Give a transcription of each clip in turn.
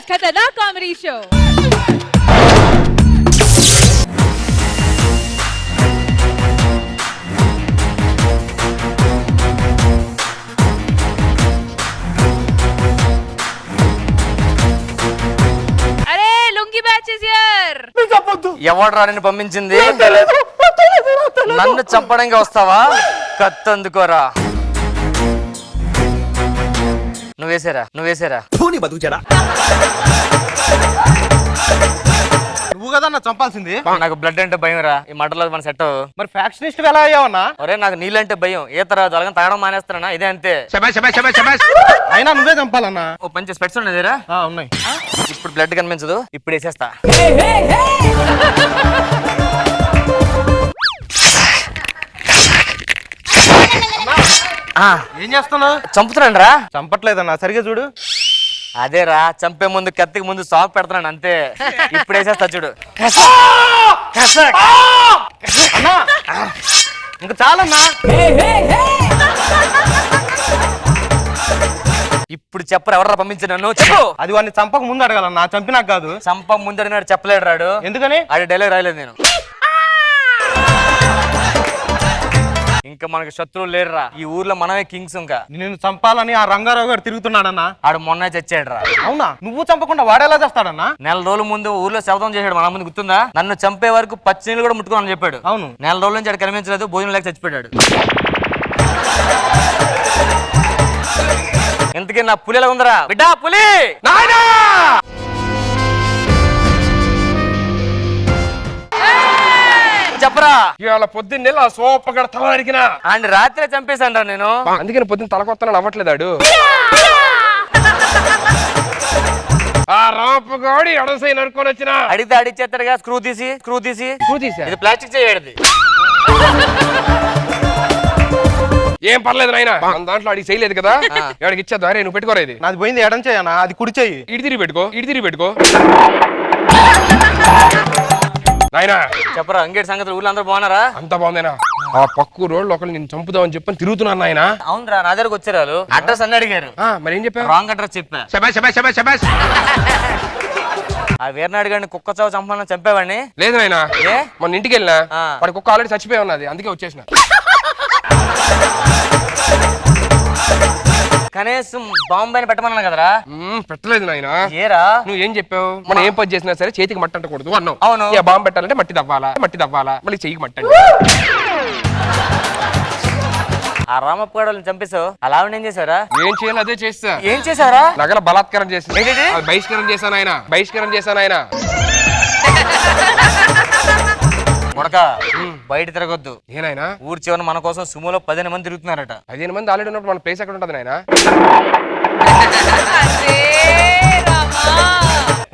ఖతర్నాక్ comedy show. అరే lungi batch is here. ఎవడు రాని పంపించింది? నన్ను చంపడానికి వస్తావా? కత్తి అందుకోరా. నువ్వేసారా నువ్వు కదా నా చంపాల్సింది. నాకు బ్లడ్ అంటే భయం రా. ఈ మటర్లో మన సెట్. మరి ఫ్యాక్షనిస్ట్ ఎలా అయ్యావన్నా? ఒరే నాకు నీళ్ళంటే భయం. ఈతరా దొరకని తాగడం మానేస్తానా? ఇదే అంతే. అయినా నువ్వే చంపాలన్నా. ఓ పంచి స్పెట్స్ ఉన్నదిరా. ఉన్నాయి. ఇప్పుడు బ్లడ్ కనిపించదు. ఇప్పుడు వేసేస్తా. ఏం చేస్తున్నావు? చంపుతున్నాను రా. చంపట్లేదన్నా, సరిగా చూడు. అదేరా, చంపే ముందు కత్తికి ముందు సాక్ పెడతాను అంతే. ఇప్పుడు వేసేస్తా చూడు. అన్నా ఇంకా చాలన్నా. ఇప్పుడు చెప్పరు ఎవరా పంపించి నన్ను? చెప్పు. అది వాడిని చంపక ముందు అడగాలన్నా, చంపినాక కాదు. చంప ముందడినాడు చెప్పలేడు రాడు. ఎందుకని? అది డైలాగ్ రాయలేదు నేను. ఇంకా మనకు శత్రువులు లేరురా. ఈ ఊర్లో మనమే కింగ్స్. ఇంకా నిన్ను చంపాలని ఆ రంగారావు గారు తిరుగుతున్నాడన్నా. ఆడు మొన్న చచ్చాడు రా. అవునా? నువ్వు చంపకుండా వాడేలా చేస్తాడన్నా? నెల రోజుల ముందు ఊర్లో శబ్దం చేశాడు మన ముందు, గుర్తుందా? నన్ను చంపే వరకు పచ్చి నీళ్ళు కూడా ముట్టుకోవాలని చెప్పాడు. అవును. నెల రోజుల నుంచి ఆడు కనిపించలేదు. భోజనం లేక చచ్చిపోయాడు. ఇంతకీ నా పులి ఎలా ఉందరా బిడ్డా? పులి చెప్పరా. ఇవాళ పొద్దున్నే సోపగడ తల నరికినా. అండ్ రాత్రి చంపేశాను రా నేను. అందుకని పొద్దున్న తలకొత్తన అవ్వట్లేదాడు. ఆ రాపగాడి అడసై నరుకొని వచ్చిన. అడిగితే అడిచేస్తాడుగా. స్క్రూ తీసి ఇది ప్లాస్టిక్ చేయడది. ఏం పర్లేదు నాయన, మన దాంట్లో అడిగి చేయలేదు కదా. ఎవరికి ఇచ్చేద్దా? నువ్వు పెట్టుకోరేది. నాది పోయింది ఎడం చేయనా, అది కుడి చెయ్యి. ఇటు తిరిగి పెట్టుకో నాయనా. చెప్పరా అంగేటి సంగతులు. ఊళ్ళో అందరూ బాగున్నారా? అంత బాగుందేనా? ఆ పక్కు రోడ్లు ఒకళ్ళు నేను చంపుదామని చెప్పని తిరుగుతున్నాను నాయన. అవునరా, నా దగ్గరకు వచ్చారు. అడ్రస్ అన్ని అడిగారు. మరి ఏం చెప్పా? రాంగ్ అడ్రస్ చెప్పా. ఆ వీరనాడు గారిని కుక్క చావు చంపాలని చంపేవాడిని. లేదు నాయన, ఏ మన ఇంటికి వెళ్ళినా వాడి కుక్క ఆల్రెడీ చచ్చిపోయి ఉన్నది. అందుకే వచ్చేసిన. కనీసం బాంబే పెట్టమన్నా కదరా. పెట్టలేదు నాయన. ఏరా నువ్వు ఏం చెప్పావు? మనం ఏం పని చేసినా సరే చేతికి మట్టి అంటకూడదు అన్నావు. అవును. బాంబు పెట్టాలంటే మట్టి దవ్వాలా మళ్ళీ చెయ్యికి మట్టి. ఆ రామప్ప గడవలను చంపేశావు. అలా ఏం చేశారా? ఏం చేయాలి అదే చేస్తా. ఏం చేశారా? నగల బలాత్కారం చేసి బహిష్కరణ చేశాను ఆయన. కొడక బయట తిరగొద్దు. ఏనాయనా? ఊరి చివరి మన కోసం సుమోలో 15 మంది తిరుగుతున్నారట. 15 మంది ఆల్రెడీ ఉన్నప్పుడు మన ప్లేస్ ఎక్కడ ఉంటుంది నాయనా?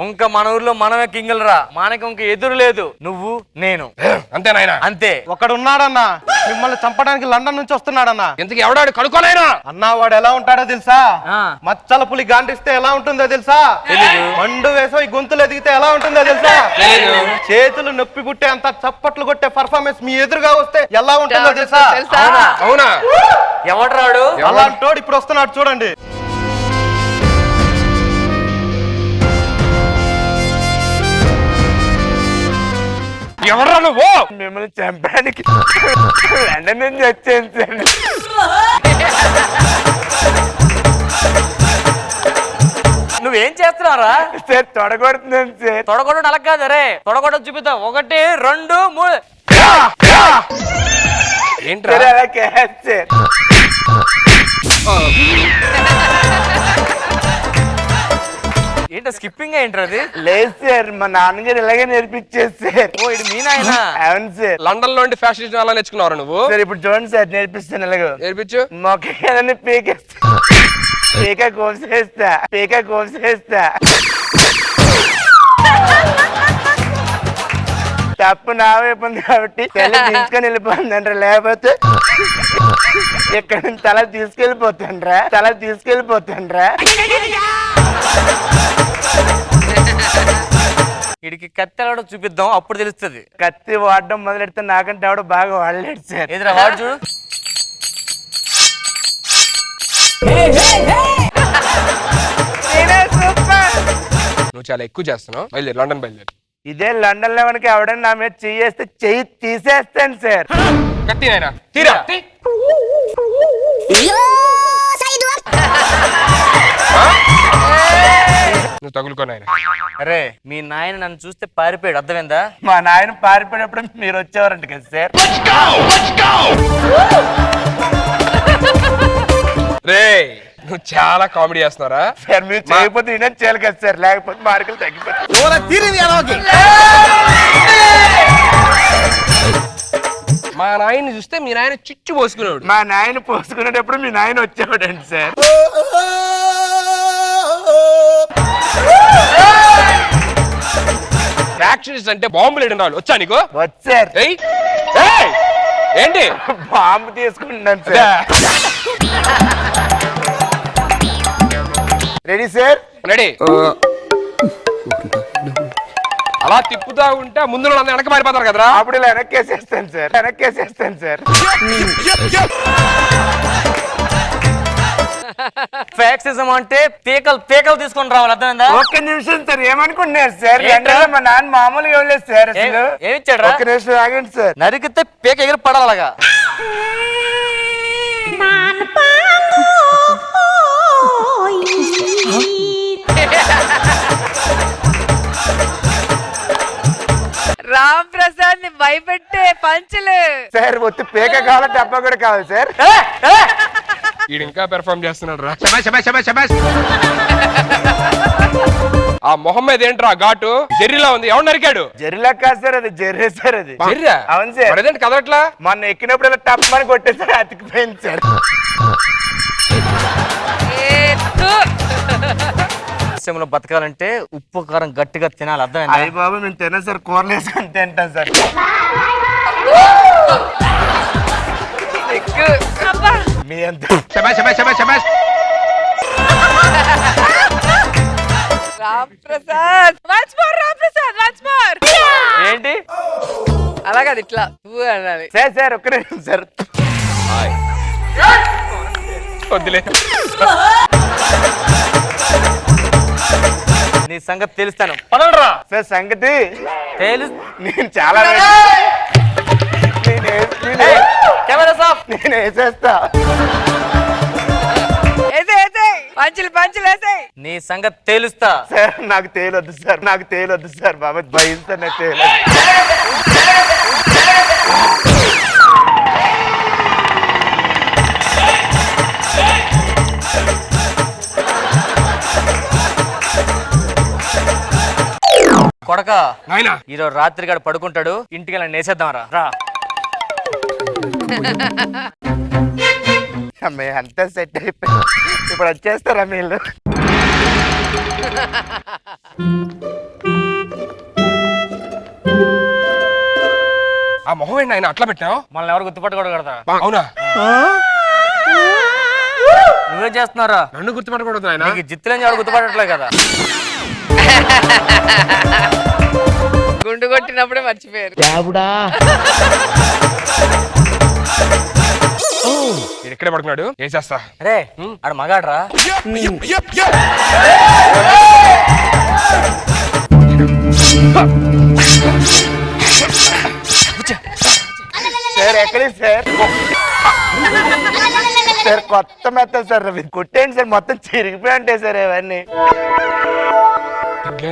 ఇంకా మన ఊర్లో మనమే కింగులు రా. మనకి ఇంకా ఎదురు లేదు. నువ్వు నేను అంతే నాయనా. అంతే. ఒకడు ఉన్నాడన్నా, మిమ్మల్ని చంపడానికి లండన్ నుంచి వస్తున్నాడన్నా. ఎందుకు ఎవడాడు? కనుక్కోలేనా అన్నా వాడు ఎలా ఉంటాడో తెలుసా? మచ్చల పులి గాండిస్తే ఎలా ఉంటుందో తెలుసా? మండు వేసో ఈ గొంతులు ఎదిగితే ఎలా ఉంటుందో తెలుసా? చేతులు నొప్పి పుట్టే అంత చప్పట్లు కొట్టే పర్ఫార్మెన్స్ మీ ఎదురుగా వస్తే ఎలా ఉంటుందో తెలుసా? అవునా? ఎవడు రాడు? అలాంటోడు ఇప్పుడు వస్తున్నాడు చూడండి. ఎవరా నువ్వు? మిమ్మల్ని చంపడానికి లండన్ నుంచి వచ్చాను సార్. నువ్వేం చేస్తున్నారా? Sir తొడగొడుతున్నాను sir. తొడగొట్టడం అలా కాదు. రే తొడగొట్టడం చూపిద్దాం. 1 2 3. ఏంట్రా? ఏంటో స్కిప్పింగ్ ఏంటది? లేదు సార్, మా నాన్నగారు ఇలాగే నేర్పించారు సార్. ఓ ఇది మీ నాయన? అవును సార్. లండన్ లో ఫ్యాషన్ అలా నేర్చుకున్నావు నువ్వు? సార్ ఇప్పుడు చూడండి సార్, నేర్పిస్తాను. ఎలాగో నేర్పించు. మొక్కని పీక కోసేస్తా తప్పు నా వైపు ఉంది కాబట్టి తల్లి తీసుకొని వెళ్ళిపోతుందంటారా, లేకపోతే ఇక్కడ నుంచి తల తీసుకెళ్ళిపోతుండ్రా. వీడికి కత్తి ఎలా చూపిద్దాం, అప్పుడు తెలుస్తుంది. కత్తి వాడడం మొదలెడితే నాకంటే ఆవిడ బాగా వాడలేడు సార్. ఎదురా వాడు చూడు. నువ్వు చాలా ఎక్కువ చేస్తున్నావు. బయలుదేరు, లండన్ బయలుదేరు. ఇదే లండన్ లో మనకి ఎవడన్నా నా మీద చెయ్యేస్తే చెయ్యి తీసేస్తాను సార్. గట్టి నాయనా, తీరా తీ. నువ్వు తగులుకో నాయనా. అరే మీ నాయన నన్ను చూస్తే పారిపోయాడు, అర్థమైందా? మా నాయన పారిపోయినప్పుడు మీరు వచ్చేవారంట కదా సార్. రే నువ్వు చాలా కామెడీ చేస్తున్నారా సార్ మీరు చేయకపోతే నేనే చేయాలి కదా సార్, లేకపోతే మార్కులు తగ్గిపోతాయి. మా నాయన్ని చూస్తే మీ నాయన చిచ్చు పోసుకున్నాడు. మా నాయన పోసుకునేటప్పుడు మీ నాయన వచ్చేవాడండి సార్. ఫ్రాక్షన్స్ అంటే బాంబులు వేయడం రావాలి. వచ్చా నీకు? వచ్చారు. ఏయ్, ఏయ్, ఏంటి బాంబు తీసుకుంటున్నాను సార్. Ready sir? రెడీ. అలా తిప్పుతా ఉంటే ముందు వెనక మారిపోతారు కదరా. అప్పుడు ఇలా వెనక్కేసేస్తాను సార్, వెనక్కేసేస్తాను సార్. ఫ్యాక్సిజం అంటే పీకలు పీకలు తీసుకొని రావాలి, అర్థమైందా? ఒక్క నిమిషం సార్, ఏమనుకుంటున్నారు సార్? ఏంట్రా? మా నాన్న మామూలుగా ఇవ్వలేదు సార్. అసలు ఏమిచ్చాడు? ఒక్క నిమిషం ఆగండి సార్. నరికితే పీక ఎగిరి పడాలగా. రామ్ ప్రసాద్ ని భయపెట్టే పంచులు. సార్ ఒత్తి పీక కావాలి, డబ్బా కూడా కావాలి సార్. వీడు ఇంకా పెర్ఫార్మ్ చేస్తున్నాడు రా. ఆ మొహమ్మద్ ఏంట్రా ఘాటు జెర్రీలా ఉంది, ఎవరు నరికాడు? జెర్రీలా కాదు సార్, అది జెర్రీ సార్. అది జెర్రా? అవును సార్. మరేంటి కదట్లా? మొన్న ఎక్కినప్పుడు ఇలా టప్పమని కొట్టేసారు, అతికిపోయింది సార్. లో బతకాలంటే ఉప్పు కారం గట్టిగా తినాలి, అర్థమైందా? అయ్య బాబు మేము తిన సార్, కూరలు వేసుకొని తింటాం సార్. మీ అంత Ram Prasad once more, Ram Prasad once more. ఏంటి అలాగది ఇట్లా అనాలి సార్. సార్ ఒక్క నిమిషం సార్. వద్దులే. నీ సంగతి తెలుస్తాను, పదండ్రా. సార్ సంగతి తెలుసు. నేను చాలా కెమెరా సాఫ్. నేను వేసేస్తా పంచులు పంచులు వేసాయి. నీ సంగతి తెలుస్తా. సార్. నాకు తేలొద్దు సార్, నాకు తేలొద్దు సార్. బాబా భయిస్తా, నాకు తేలొద్దు. కొడక నాయనా ఈరోజు రాత్రి గాడు పడుకుంటాడు, ఇంటికి వెళ్ళి నేసేద్దాం రా. రా అమ్మాయి అంతా సెట్ అయిపోయి ఇప్పుడు వచ్చేస్తారా మీరు? ఆ మొహం ఏంటి ఆయన అట్లా పెట్టావు? మనల్ని ఎవరు గుర్తుపట్టకూడదు కదా. అవునా? నువ్వే చేస్తున్నారా? నన్ను గుర్తుపట్టకూడదు ఆయన. నీకు జిత్తులని ఎవరు గుర్తుపట్టట్లేదు కదా. గుండు కొట్టినప్పుడే మర్చిపోయారు. ఇక్కడే పడుకున్నాడు, వేసేస్తా. అరే ఆడు మగాడ్రా. సార్ ఎక్కడి సార్? సార్ కొత్త మెత్తలు సార్, అవి కొట్టేయండి సార్, మొత్తం చిరిగిపోయి ఉంటాయి సార్ ఇవన్నీ.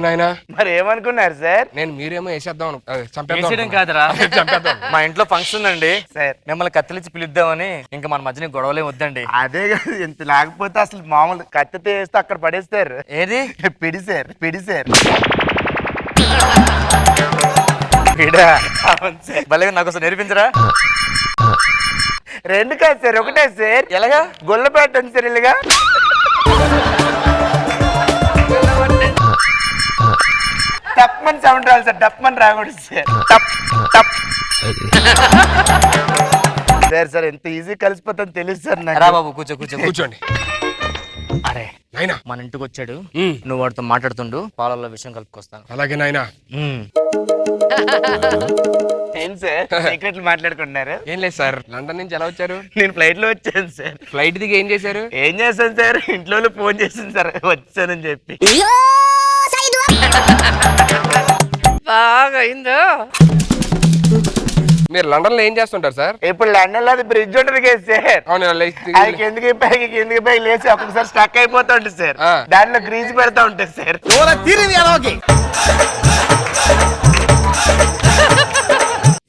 నాయనా మరి ఏమనుకున్నారు సార్? నేను మీరేమో వేసేద్దాం వేసేయడం కాదురా, చంపేద్దాం. మా ఇంట్లో ఫంక్షన్ ఉందండి సార్. మిమ్మల్ని కత్తిలిచ్చి పిలుద్దామని. ఇంకా మన మధ్యన గొడవలే వద్దండి. అదే కదా, ఇంత లేకపోతే అసలు మామూలు కత్తితో వేస్తే అక్కడ పడేస్తారు. ఏది పిడి సార్, పిడి సార్. పిడా? భలే నాకు అసలు నేర్పించరా? రెండు కాదు సార్, ఒకటే సార్. ఎలాగా? గొల్ల పెట్టండి సార్ ఇలాగా. టప్మని సౌండ్ రావాలి సార్, టప్మని రాకూడదు సార్. టప్ టప్. సార్ సార్ ఎంత ఈజీ కలిసిపోతాం తెలుసు సార్ నాకు. రా బాబు, కూర్చో కూర్చో. కూర్చోండి. అరే నాయనా మన ఇంటికి వచ్చాడు, నువ్వు వాడితో మాట్లాడుతుండు, పాలల్లో విషయం కలుపుకొస్తాను. అలాగే నాయనా. ఏం సార్ సీక్రెట్లు మాట్లాడుకుంటున్నారు? ఏం లేదు సార్, లండన్ నుంచి ఎలా వచ్చారు? నేను ఫ్లైట్ లో వచ్చాను సార్. ఫ్లైట్ దిగి ఏం చేశారు? ఏం చేస్తాను సార్, ఇంట్లో ఫోన్ చేసింది సార్ వచ్చానని చెప్పి. బాగా అయిందో. మీరు లండన్ లో ఏం చేస్తుంటారు సార్? ఇప్పుడు లండన్ లో అది బ్రిడ్జ్ ఉంటుంది కదా సార్, అవును అది కిందకి పైకి లేచి ఒక్కొక్కసారి స్టక్ అయిపోతా ఉంటుంది సార్. ఆ. దాంట్లో గ్రీజ్ పెడతా ఉంటుంది సార్.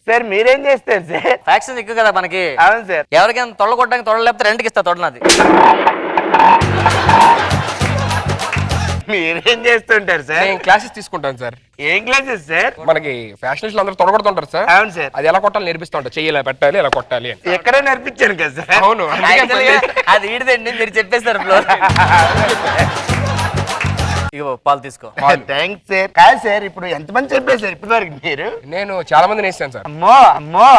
సార్ మీరేం చేస్తారు సార్? ఫ్యాక్షన్ ఎక్కువ కదా మనకి. అవును సార్. ఎవరికైనా తొడ కొట్టడానికి తొడ లేకపోతే రెంట్కి ఇస్తా తొడనది. మీరేం చేస్తుంటారు సార్? నేను క్లాసెస్ తీసుకుంటాను సార్. ఏం క్లాసెస్ సార్? మనకి ఫ్యాషనిస్టులు అందరూ తొడగొడుతుంటారు సార్. అవును సార్. అది ఎలా కొట్టాలి నేర్పిస్తూ ఉంటారు. చెయ్యి ఇలా పెట్టాలి, ఎలా కొట్టాలి అని. ఎక్కడ నేర్పించాను కదా సార్. అవును, అందుకే Actually, అది ఈడిదండి, మీరు చెప్పేస్తారు ఫ్లోర్. ఇగో పాలు తీసుకో. Thanks sir. కాదు సార్, ఇప్పుడు ఎంతమంది చెప్పారు సార్ ఇప్పటి వరకు మీరు? నేను చాలా మంది నేస్తాను సార్. అమ్మో అమ్మో.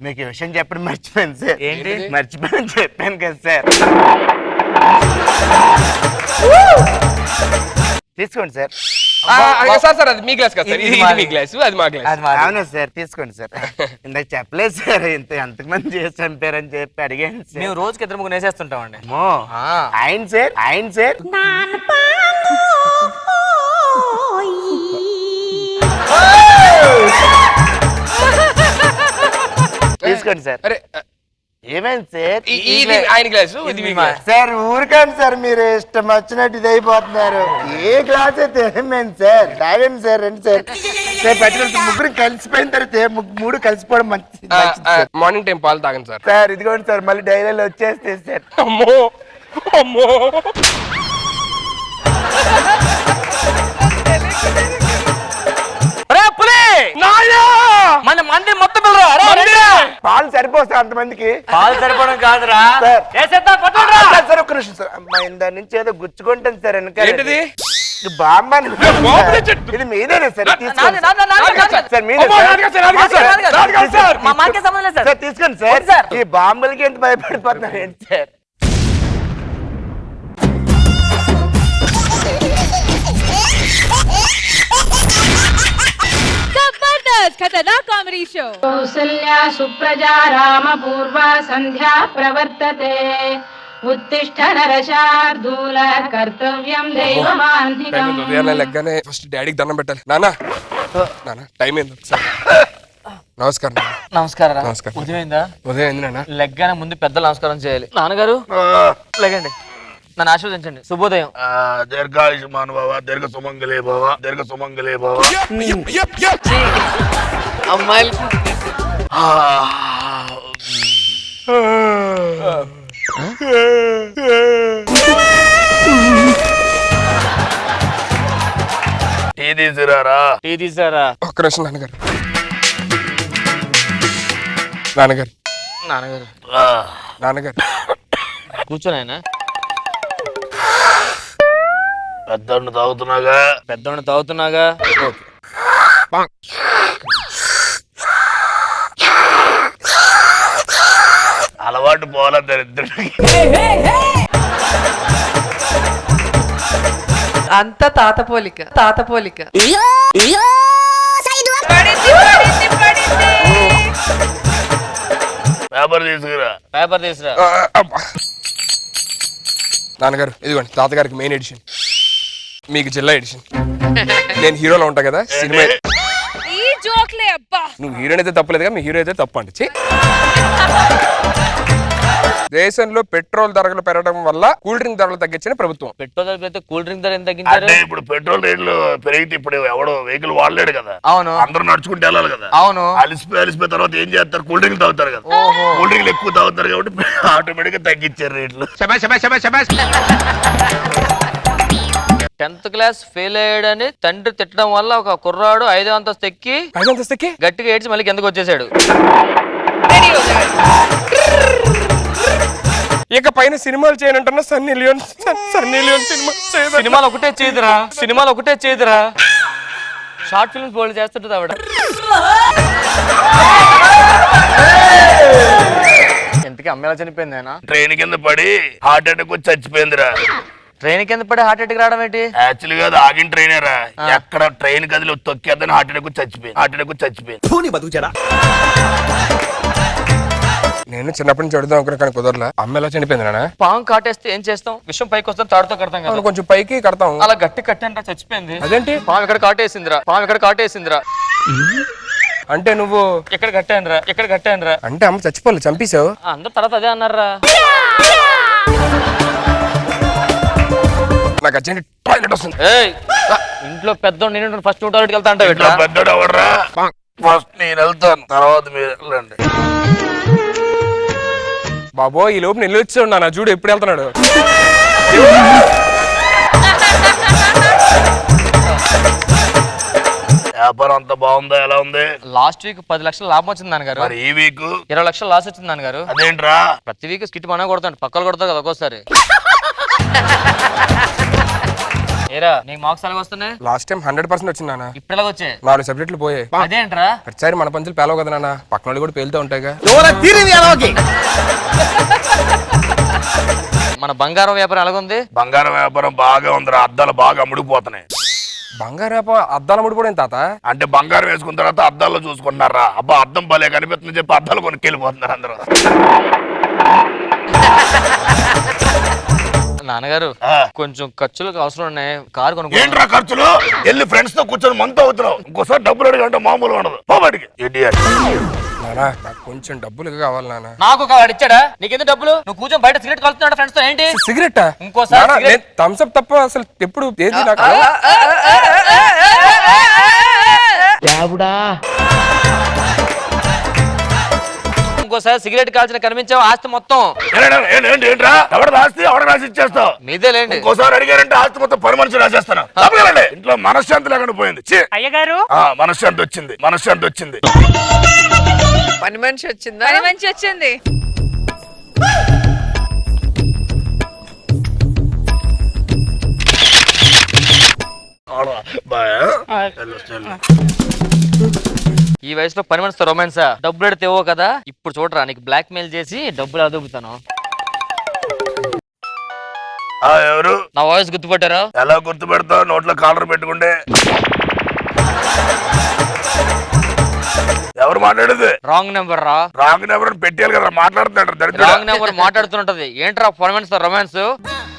మీకు ఈ విషయం చెప్పడం మర్చిపోయాను సార్. ఏంటి? మర్చిపోయాను చెప్పాను కదా సార్. తీసుకోండి సార్. సార్ సార్ అది మీ గ్లాస్ కదా సార్, ఇది మీ గ్లాస్, అది మా గ్లాస్. అది మాది. అవునా సార్, తీసుకోండి సార్. ఇందాక చెప్పలేదు సార్, ఎంతమంది చేసి చంపారని చెప్పి అడిగాను సార్. మేము రోజుకి ఇద్దరు ముగ్గురు వేసేస్తుంటామండి. అమ్మో. ఆయన సార్, ఆయన సార్. తీసుకోండి సార్. అరే ఏమైంది సార్? ఇది ఆయన గ్లాసు, ఇది మీ గ్లాస్. సార్ ఊరికండి సార్, మీరు ఇష్టం వచ్చినట్టు ఇది అయిపోతున్నారు. ఏ గ్లాస్ అయితే ఏమైంది సార్? తాగండి సార్, రండి సార్. సార్ పట్టుకోండి, ముగ్గురు కలిసిపోయిన తర్వాత మూడు కలిసిపోవడం మంచిది సార్. మార్నింగ్ టైం పాలు తాగండి సార్. సార్ ఇదిగోండి సార్, మళ్ళీ డైరీలో వచ్చేస్తే సార్. అమ్మో అమ్మో. రే పులి! మన మంది మొత్తం పిల్లరా. రే, రండిరా. పాలు సరిపోతాయి అంతమందికి? పాలు సరిపోవడం కాదురా. సార్. వేసేద్దాం, పట్టుకోండిరా. సార్ ఒక్క నిమిషం సార్. అమ్మా ఇందా నుంచి ఏదో గుచ్చుకుంటాను సార్ వెనకాల. ఏంటిది? ఇది బాంబు అనుకుంటాను బాంబుల సార్. చెట్టు. ఇది మీదేనా సార్? నాది, తీసుకోండి నాది, నాది, నాది, నాది. సార్ మీదే అమ్మో, సార్. నాది కాదు సార్, నాది కాదు సార్. నాది కాదు, నాది కాదు సార్. మాకే సంబంధం లేదు సార్. సార్ తీసుకోండి సార్. వద్దు సార్. ఈ బాంబులకి ఎంత భయపడిపోతున్నారు ఏంటి sir? Jabardasth Khatarnak comedy show. కౌసల్యా సుప్రజా రామ పూర్వ సంధ్యా ప్రవర్తతే ఉత్తిష్ట నరశార్దూల కర్తవ్యం దైవమాన్నికం. ఉదయాన్నే లెగ్గానే ఫస్ట్ డాడీకి దండం పెట్టాలి. నానా నానా టైం ఏంది ఒకసారి. నమస్కారం నాన్న. నమస్కారం. నమస్కారం. ఉదయమైందా? ఉదయం ఏంది నాన్న? లెగ్గానే ముందు పెద్దలు నమస్కారం చేయాలి. నాన్నగారు లేకండి, నన్ను ఆశీర్వదించండి. శుభోదయం. దీర్ఘాయుష్మాన్ బాబా, దీర్ఘ సుమంగళే బాబా, దీర్ఘ సుమంగళే బాబా. అమ్మాయిలు టీ తీసుకురారా. టీ తీసారా? ఒక్క నిమిషం నాన్నగారు. నాన్నగారు నాన్నగారు నాన్నగారు కూర్చొని ఆయన. పెద్దోడిని తాగుతున్నాగా. పెద్దోడిని తాగుతున్నాగా. ఓకే. అలవాటు పోలా దరిద్రుడికి. అంత తాత పోలిక, తాత పోలిక. పేపర్ తీసుకురా. పేపర్ తీసురా. అబ్బా. నాన్నగారు ఇదిగోండి, తాతగారికి మెయిన్ ఎడిషన్, మీకు జిల్లా ఎడిషన్. నేను హీరోలో ఉంటా కదా సినిమా. ఈ జోక్లే అబ్బా. నువ్వు హీరోయిన్ అయితే తప్పలేదుగా, మీ హీరో అయితే తప్పండి. ఛీ. దేశంలో పెట్రోల్ ధరలు పెరగడం వల్ల కూల్ డ్రింక్ ధరలు తగ్గించిన ప్రభుత్వం. పెట్రోల్ ధర పెడితే కూల్ డ్రింక్ ధర ఎంత తగ్గించారు? అంటే ఇప్పుడు పెట్రోల్ రేట్లు పెరిగితే ఇప్పుడు ఎవడో వెహికల్ వాడలేడు కదా. అవును. అందరూ నడుచుకుంటూ వెళ్ళాలి కదా. అవును. అలిసిపోయిన తర్వాత ఏం చేస్తారు? కూల్ డ్రింక్ తాగుతారు కదా. కూల్ డ్రింక్లు ఎక్కువ తాగుతారు కాబట్టి ఆటోమేటిక్ గా తగ్గించారు రేట్లు. 10th క్లాస్ ఫెయిల్ అయ్యాడని తండ్రి తిట్టడం వల్ల ఒక కుర్రాడు 5వ అంతస్తు ఎక్కి గట్టిగా ఏడ్చి మళ్ళీ కిందకు వచ్చేసాడు. ఇక పైన సినిమాలు చేయనంటున్నా సన్నీ లియోన్ సినిమా సినిమాలు ఒకటే చేయదురా, సినిమాలు ఒకటే చేయదురా. షార్ట్ ఫిల్మ్స్ బోల్డ్ చేస్తుంటది ఆవిడ. ఎంతకీ అమ్మ ఎలా చనిపోయింది ఆయన? ట్రైన్ కింద పడి హార్ట్ అటాక్ వచ్చి చచ్చిపోయిందిరా. ట్రైన్ కింద పడి హార్ట్ అటాక్ రావడం ఏంటి? యాక్చువల్ గా అది ఆగిన ట్రైనేరా. ఎక్కడ ట్రైన్ కదిలి తొక్కేద్దని హార్ట్ అటాక్ వచ్చి చచ్చిపోయింది. నేను చిన్నప్పటి నుంచి అడుగుదాం అనుకున్నా కానీ కుదరలా. అమ్మ ఎలా చనిపోయింది నాన్న? పాము కాటేస్తే ఏం చేస్తాం? విషయం పైకి వస్తాం, తాడుతో కడతాం కదా. కొంచెం పైకి కడతాం. అలా గట్టి కట్టంటే చచ్చిపోయింది. అదేంటి? పాము ఇక్కడ కాటేసిందిరా, పాము ఇక్కడ కాటేసిందిరా. అంటే నువ్వు ఎక్కడ కట్టానురా, ఎక్కడ కట్టానురా అంటే అమ్మ చచ్చిపోలే, చంపేశావు. అందరు తర్వాత అదే అన్నారా. నాకు అర్జెంట్ టాయిలెట్ వస్తుంది. ఏయ్, ఇంట్లో పెద్దోడు నేను ఫస్ట్ టాయిలెట్కి వెళ్తా అంటావు ఇట్లా? పెద్దోడు ఎవర్రా? ఫస్ట్ నేను వెళ్తాను, తర్వాత మీరు వెళ్ళండి. బాబో ఈ లోపు నేను వచ్చి ఉన్నా, చూడు ఎప్పుడు వెళ్తున్నాడు. వ్యాపారం అంతా బాగుందా? ఎలా ఉంది? లాస్ట్ వీక్ 10 లక్షలు లాభం వచ్చింది నాన్నగారు. మరి ఈ వీక్ 20 లక్షలు లాస్ వచ్చింది నాన్నగారు. అదేంట్రా? ప్రతి వీక్ స్కిట్ మన కొడతాడు, పక్కలు కొడతారు కదా ఒక్కోసారి. ఏరా నీకు మార్క్స్ ఎలాగ వస్తున్నాయి? లాస్ట్ టైం 100% వచ్చింది నాన్న. ఇప్పుడు ఎలాగ వచ్చాయి? 4 సబ్జెక్టులు పోయాయి. అదేంట్రా? ప్రతిసారి మన పంచులు పేలవు కదా నాన్న, పక్కన వాళ్ళు కూడా పేలుతూ ఉంటాయిగా. మన బంగారం వ్యాపారం ఎలాగుంది? బంగారం వ్యాపారం బాగా ఉందిరా, అద్దాలు బాగా అమ్ముడుపోతున్నాయి. బంగారు అద్దాల ముడిపోవడం తాత. అంటే బంగారం వేసుకున్న తర్వాత అద్దాల్లో చూసుకుంటున్నారా? అబ్బా అద్దం భలే కనిపిస్తుంది చెప్పి అద్దాలు కొనుక్కెళ్ళిపోతున్నారు అందరూ. నాన్నగారు కొంచెం ఖర్చులకు అవసరం ఉన్నాయి, కారు కొనుక్కో. ఏంట్రా ఖర్చులు? వెళ్ళి ఫ్రెండ్స్ తో కూర్చొని మనతో అవుతున్నావు. ఇంకోసారి డబ్బులు అడిగంటే మామూలు ఉండదు. పోబడికి నానా నాకు కొంచెం డబ్బులు కావాలి నాన్న. నాకు వాడు ఇచ్చాడా? నీకెందుకు డబ్బులు? నువ్వు కూర్చొని బయట సిగరెట్ కలుస్తున్నాడు ఫ్రెండ్స్ తో, ఏంటి? సిగరెట్? ఇంకోసారి థమ్స్ అప్ తప్ప అసలు ఎప్పుడు ఏది నాకు. ఇంకోసారి సిగరెట్ కాల్చిన కనిపించావు ఆస్తి మొత్తం ఏంట్రా? ఎవడ ఆస్తి ఎవడ రాసి ఇచ్చేస్తావు? మీదే లేండి. ఇంకోసారి అడిగారంటే ఆస్తి మొత్తం పని మనిషి రాసేస్తాను. తప్పగలండి. ఇంట్లో మనశ్శాంతి లేకుండా పోయింది. అయ్యగారు మనశ్శాంతి వచ్చింది, మనశ్శాంతి వచ్చింది. పని మనిషి వచ్చిందా? పని మనిషి వచ్చింది. ఈ వయసులో పని మనిషితో రొమాన్సా? డబ్బులు ఎడితే ఇవ్వవు కదా. ఇప్పుడు చూడరా, నీకు బ్లాక్ మెయిల్ చేసి డబ్బులు అదుపుతాను. ఎవరు? నా వాయిస్ గుర్తుపట్టారా? ఎలా గుర్తుపెడతావు? నోట్లో కాలర్ పెట్టుకుంటే. ఎవరు మాట్లాడేది? రాంగ్ నెంబర్ రా. రాంగ్ నెంబర్ పెట్టాలి కదా, మాట్లాడుతున్నాడు. రాంగ్ నెంబర్ మాట్లాడుతుంటది. ఏంట్రా పని మనిషితో రొమాన్స్?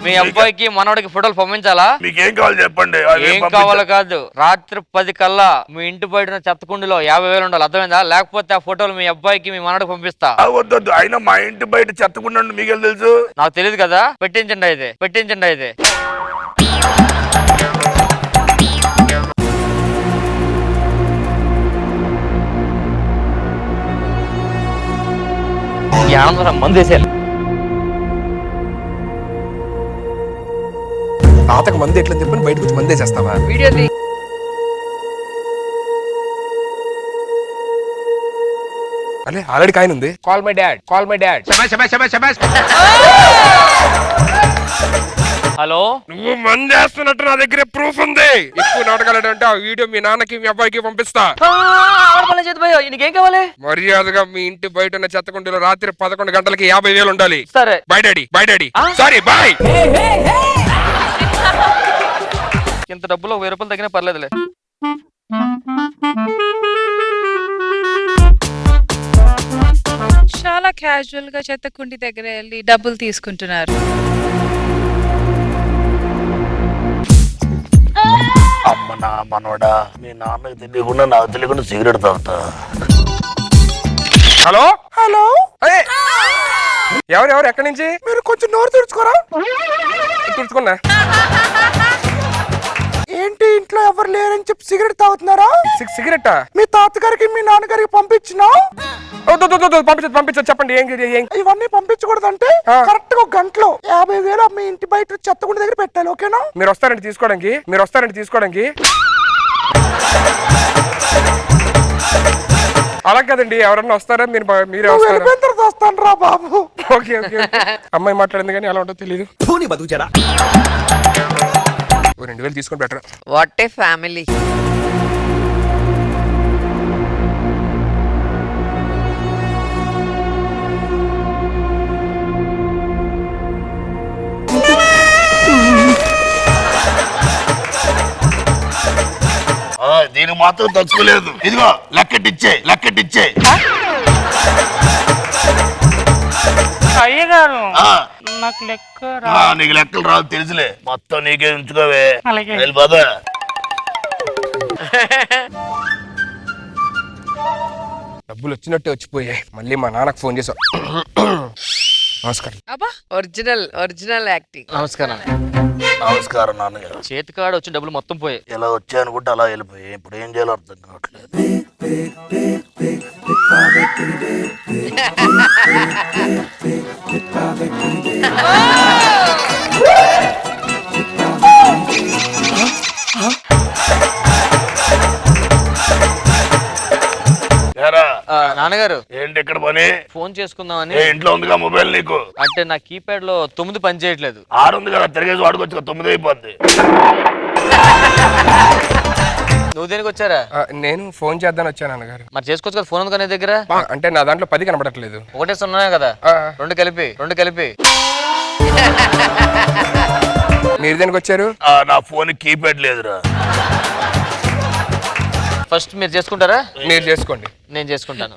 మీ అబ్బాయికి మనవడికి ఫోటోలు పంపించాలా? మీకేం కావాలి చెప్పండి. ఏం కావాలో కాదు, రాత్రి 10 కల్లా మీ ఇంటి బయట చెత్తకుండిలో 50,000 ఉండాలి, అర్థమైందా? లేకపోతే ఆ ఫోటోలు మీ అబ్బాయికి మీ మనవడికి పంపిస్తా. వద్దొద్దు, అయినా మా ఇంటి బయట చెత్తకుండా మీకేం తెలుసు? నాకు తెలియదు కదా. పెట్టించండి అయితే, పెట్టించండి అయితే. ఈ ఆనందం మందేసేయాలి. తాతకు మంది ఎట్లని చెప్పని బయటకు వచ్చి మందే చేస్తావా? వీడియో అరే ఆల్రెడీ కాయన ఉంది. Call my dad, call my dad. Hello, నువ్వు మంది చేస్తున్నట్టు నా దగ్గర ప్రూఫ్ ఉంది. ఎక్కువ నాటకాలంటే ఆ వీడియో మీ నాన్నకి మీ అబ్బాయికి పంపిస్తా. నీకేం కావాలి? మర్యాదగా మీ ఇంటి బయట ఉన్న చెత్తకుండీలో రాత్రి 11 గంటలకి 50,000 ఉండాలి. సరే. Bye daddy, bye daddy. Sorry boy. ఇంత డబ్బులు 1000 రూపాయలు తగ్గినా పర్లేదులే. చాలా క్యాజువల్ గా చెత్తకుండి దగ్గర వెళ్ళి డబ్బులు తీసుకుంటున్నారు. అమ్మ నా మనవడా, మీ నాన్నకి తెలియకుండా నాకు తెలియకుండా సిగరెట్ తాగుతా. హలో హలో, ఎవరు ఎక్కడి నుంచి? మీరు కొంచెం నోరు తుడుచుకోరా. తుడుచుకున్నా. ఏంటి ఇంట్లో ఎవరు లేరని చెప్పి సిగరెట్ తాగుతున్నారా? సిగరెట్ మీ తాతగారికి మీ నాన్నగారికి పంపించినా? పంపించదు. చెప్పండి ఏం ఇవన్నీ పంపించకూడదంటే కరెక్ట్ గా 1 గంటలో 50,000 మీ ఇంటి బయట చెత్తకుండి దగ్గర పెట్టాలి. ఓకేనా? మీరు వస్తారండి తీసుకోవడానికి. అలా కదండి, ఎవరన్నా వస్తారా? మీరే వస్తాను రా బాబు. ఓకే అమ్మాయి మాట్లాడింది కానీ ఎలా ఉంటుందో తెలియదు. 2,000 తీసుకొని బెటర్. What a family. దీనికి మాత్రం తచ్చుకోలేదు. ఇదిగో లెక్కటిచ్చే. నాకు నీకు లెక్కలు రాదు తెలుసులే, మొత్తం నీకే ఉంచుకోవే. వెళ్ళిపోదా డబ్బులు వచ్చినట్టే వచ్చిపోయాయి. మళ్ళీ మా నాన్నకు ఫోన్ చేసా. నమస్కారం. అబ్బా ఒరిజినల్ యాక్టింగ్. నమస్కారం. నమస్కారం నాన్నగారు. చేతికాడ వచ్చిన డబ్బులు మొత్తం పోయాయి. ఎలా వచ్చాయనుకుంటే అలా వెళ్ళిపోయాయి. ఇప్పుడు ఏం చేయాలో అర్థం కావట్లేదు. నాన్నగారు ఏంటి ఇక్కడ పని? ఫోన్ చేసుకుందామని. ఇంట్లో ఉందిగా మొబైల్ నీకు? అంటే నా కీప్యాడ్ లో 9 పని చేయట్లేదు. 6 ఉంది కదా, తిరిగేసి వాడుకోవచ్చు. 9 అయిపోద్ది. నువ్వు దేనికి వచ్చారా? నేను ఫోన్ చేద్దాని వచ్చాను నాన్నగారు. మరి చేసుకోవచ్చు కదా, ఫోన్ ఉంది కదా నీ దగ్గర. అంటే నా దాంట్లో 10 కనబడట్లేదు. ఒకటే సున్నానే కదా, రెండు కలిపి. మీరు దేనికి వచ్చారు? నా ఫోన్ కీప్యాడ్ లేదురా. ఫస్ట్ మీరు చేసుకుంటారా? మీరు చేసుకోండి. నేను చేసుకుంటాను.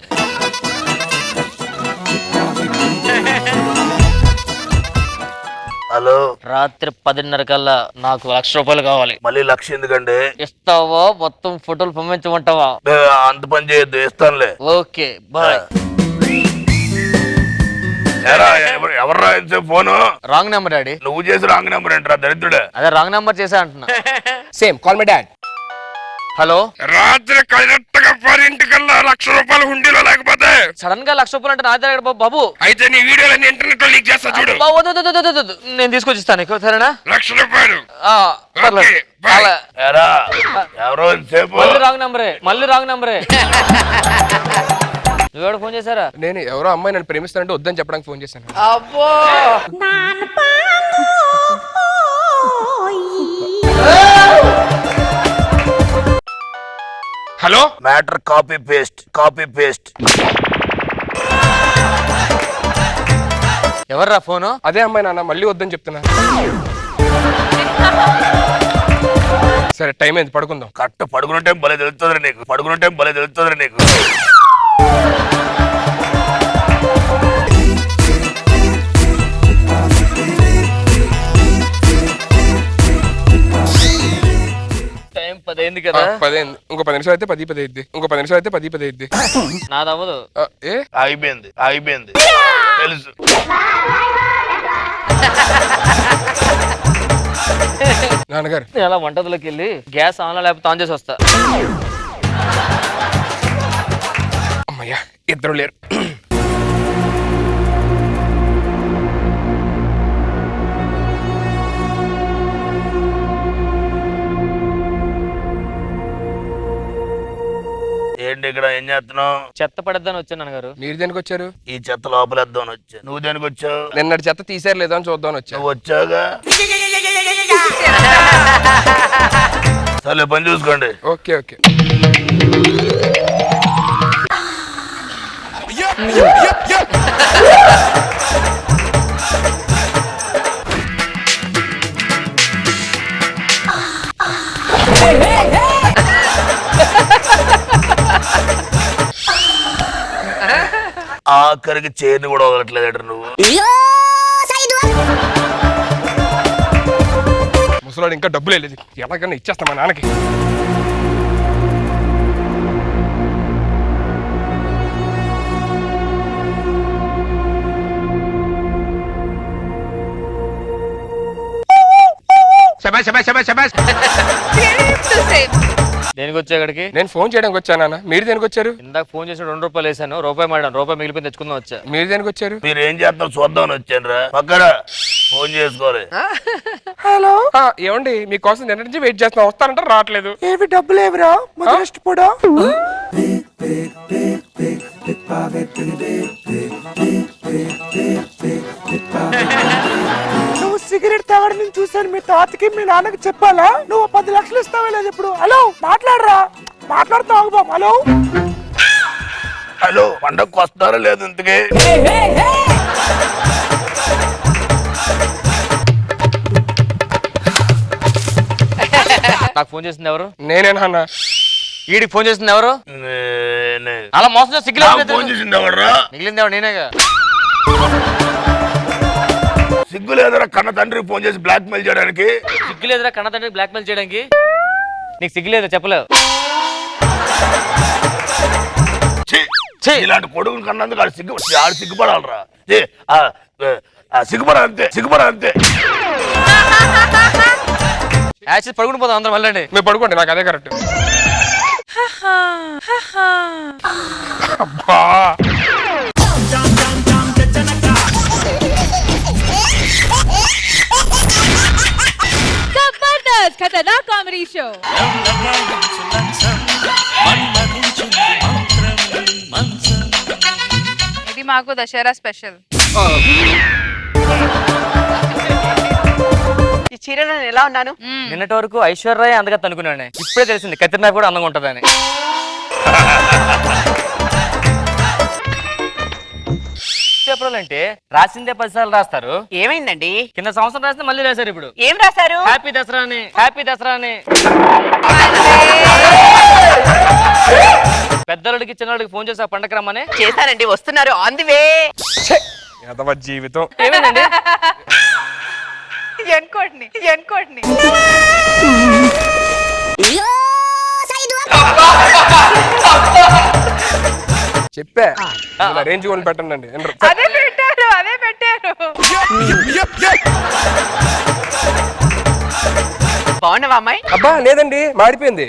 హలో, రాత్రి 10:30 కల్లా నాకు 1,00,000 రూపాయలు కావాలి. మళ్ళీ 1,00,000 ఎందుకండి? ఇస్తావా? మొత్తం ఫోటోలు పంపించమంటావా? అంత పని చేయొద్దు, ఇస్తానులే. Okay bye. ఎవర్రా ఫోను? Wrong number daddy. నువ్వు చేసి రాంగ్ నెంబర్ ఏంట్రా దరిద్రుడే? అదే రాంగ్ నెంబర్ చేసా అంటున్నా. Same call me dad. Hello, రాత్రి కరెక్ట్గా 10 కల్లా 1,00,000 రూపాయలు హుండీలో లేకపోతే సడన్ గా 1,00,000 రూపాయలు అంటే నా దగ్గర బాబు. అయితే నీ వీడియోలన్నీ ఇంటర్నెట్ లో లీక్ చేస్తా చూడు. నేను తీసుకొచ్చిస్తాను నీకు, సరేనా? 1,00,000 రూపాయలు. పర్లేదు. ఎవరో సేపు మళ్ళీ రాంగ్ నెంబరే. నువ్వెవడ ఫోన్ చేశారా? నేను ఎవరో అమ్మాయి నన్ను ప్రేమిస్తానంటే వద్దని చెప్పడానికి ఫోన్ చేశాను. అబ్బో హలో, మ్యాటర్ కాపీ పేస్ట్. ఎవర్రా ఫోను? అదే అమ్మాయి నాన్న, మళ్ళీ వద్దని చెప్తున్నా. సరే టైం అయింది, పడుకుందాం. కట్ట పడుకున్న టైం భలే తెలుస్తుంది నీకు. టైం 10 అయింది కదా. 10 అయింది. ఇంకో 10 నిమిషాలు అయితే 10 అయింది. నాదవ్వదు. ఏ అయిపోయింది తెలుసు. నాన్నగారు అలా వంటగదిలోకి వెళ్ళి గ్యాస్ ఆన్ లేకపోతే ఆన్ చేసి వస్తా. అమ్మయ్యా, ఇద్దరు లేరు. ఏంటి ఇక్కడ ఏం చేస్తున్నావు? చెత్త పడద్దని వచ్చాను నాన్నగారు. మీరు దేనికి వచ్చారు? ఈ చెత్త లోపలేద్దామని వచ్చా. నువ్వు దేనికి వచ్చావు? నిన్నటి చెత్త తీసారు లేదా అని చూద్దామని వచ్చా. నువ్వు వచ్చావుగా. సరే పని చూసుకోండి. ఓకే. ఆఖరికి చేరిని కూడా వదలట్లేదు నువ్వు. ముసలాడు ఇంకా డబ్బులు వెళ్ళేది, ఎలాగన్నా ఇచ్చేస్తా మా నాన్నకి. దేనికి వచ్చా ఇక్కడికి? నేను ఫోన్ చేయడానికి వచ్చానా? మీరు దేనికి వచ్చారు? ఇందాక ఫోన్ చేసి 2 రూపాయలు వేసాను, రూపాయి మాడాను, రూపాయి మిగిలిపోయి తెచ్చుకుందాం వచ్చా. మీరు దేనికి వచ్చారు? మీరు ఏం చేస్తారు చూద్దామని వచ్చాను రా. పక్కన ఫోన్ చేసుకోవాలి. హలో, ఏమండి మీకోసం నిన్న నుంచి వెయిట్ చేస్తున్నా, వస్తారంటే రావట్లేదు. ఏవి డబ్బులు ఏవిరా మొదలెష్టపోడా? నువ్వు సిగరెట్ తాగడం నేను చూసాను. మీ తాతకి మీ నాన్నకి చెప్పాలా? నువ్వు 10 లక్షలు ఇస్తావా లేదు ఇప్పుడు? హలో, మాట్లాడరా. మాట్లాడుతావు బాబు. హలో, పండగకు వస్తారా లేదు ఇంతకీ? నాకు ఫోన్ చేసింది ఎవరు? నేనేనా? వీడికి ఫోన్ చేసింది ఎవరు? అలా మోసం చేసి ఫోన్ చేసింది ఎవరు? మిగిలింది ఎవరు? నేనేగా. సిగ్గు లేదరా కన్న తండ్రికి ఫోన్ చేసి బ్లాక్ మెయిల్ చేయడానికి? సిగ్గు లేదురా కన్న తండ్రికి బ్లాక్ మెయిల్ చేయడానికి? నీకు సిగ్గు లేదు చెప్పలేవు. ఇలాంటి కొడుకుని కన్నందుకు ఆడు సిగ్గుపడాలరా. సిగ్గుపడాలి అంతే. యాక్చువల్లీ పడుకుని పోతాం అందరం మళ్ళీ. మీరు పడుకోండి, నాకు అదే కరెక్ట్. అబ్బా జబర్దస్త్ ఖతర్నాక్ కామెడీ షో. ఇది మాకు దసరా స్పెషల్. ఈ చీరలో నేను ఎలా ఉన్నాను? నిన్నటి వరకు ఐశ్వర్య అందగా అనుకున్నాను, ఇప్పుడే తెలిసింది కత్రినా కూడా అందంగా ఉంటదని. పేపర్లు అంటే రాసిందే 10 సార్లు రాస్తారు. ఏమైందండి? కింద సంవత్సరం రాస్తే మళ్ళీ రాశారు. ఇప్పుడు ఏం రాశారు? హ్యాపీ దసరా అని. హ్యాపీ దసరా అని. పెద్దోళ్ళకి చిన్నోళ్ళకి ఫోన్ చేసి పండగ రమ్మని చేశానండి, వస్తున్నారు ఆన్ ది వే. జీవితం ఏమైందండి? ఎన్కోట్ని చెప్పా రేంజ్ కొని పెట్టండి అండి. అదే పెట్టారు. బాగున్నావా అమ్మాయి? అబ్బా లేదండి, మాడిపోయింది.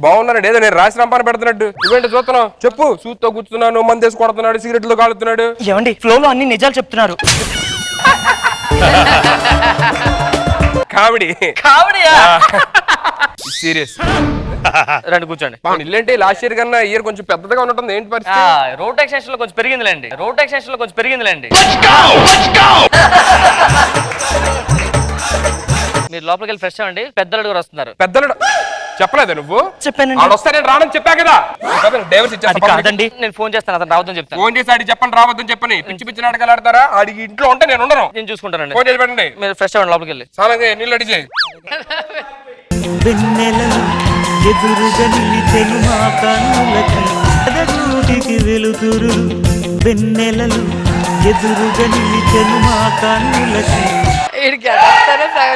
బాగున్నారండి, ఏదో నేను రాసి రంపాన పెడుతున్నట్టు. నువ్వేంటి చూస్తున్నావు? చెప్పు. సూత్తో కూర్చున్నాను, మందేసి కొడుతున్నాడు, సిగరెట్లు కాలుతున్నాడు. ఏమండి ఫ్లోలో అన్ని నిజాలు చెప్తున్నారు. Comedy serious. రండి కూర్చోండి. ఇల్లేంటి లాస్ట్ ఇయర్ కన్నా ఇయర్ కొంచెం పెద్దగా ఉంటుంది. ఏంటి పరిస్థితి? రోడ్ ఎక్స్టెన్షన్ లో కొంచెం పెరిగిందిలేండి. మీరు లోపలికి వెళ్ళి ఫ్రెష్ అవ్వండి, పెద్దలు కూడా వస్తున్నారు. పెద్దలు చెప్పలేదా నువ్వు? చెప్పానండి. వాళ్ళు వస్తా నేను రానని చెప్పా కదా. కాదండి, నేను ఫోన్ చేస్తాను, అతను రావద్దని చెప్తాను. ఫోన్ చేసి ఆడికి చెప్పండి రావద్దని చెప్పని. పిచ్చి నాటకాలు ఆడతారా? ఆడికి ఇంట్లో ఉంటే నేను ఉండను. నేను చూసుకుంటానండి. ఫోన్ చేసి పెట్టండి. మీరు ఫ్రెష్ అవ్వండి లోపలికి వెళ్ళి. చాలా నీళ్ళు అడిగి ఎదురుగా నిలిచెను మా కన్నులకి ఎదగూటికి వెలుతురు. వెన్నెలలు ఎదురుగా నిలిచెను మా కన్నులకి.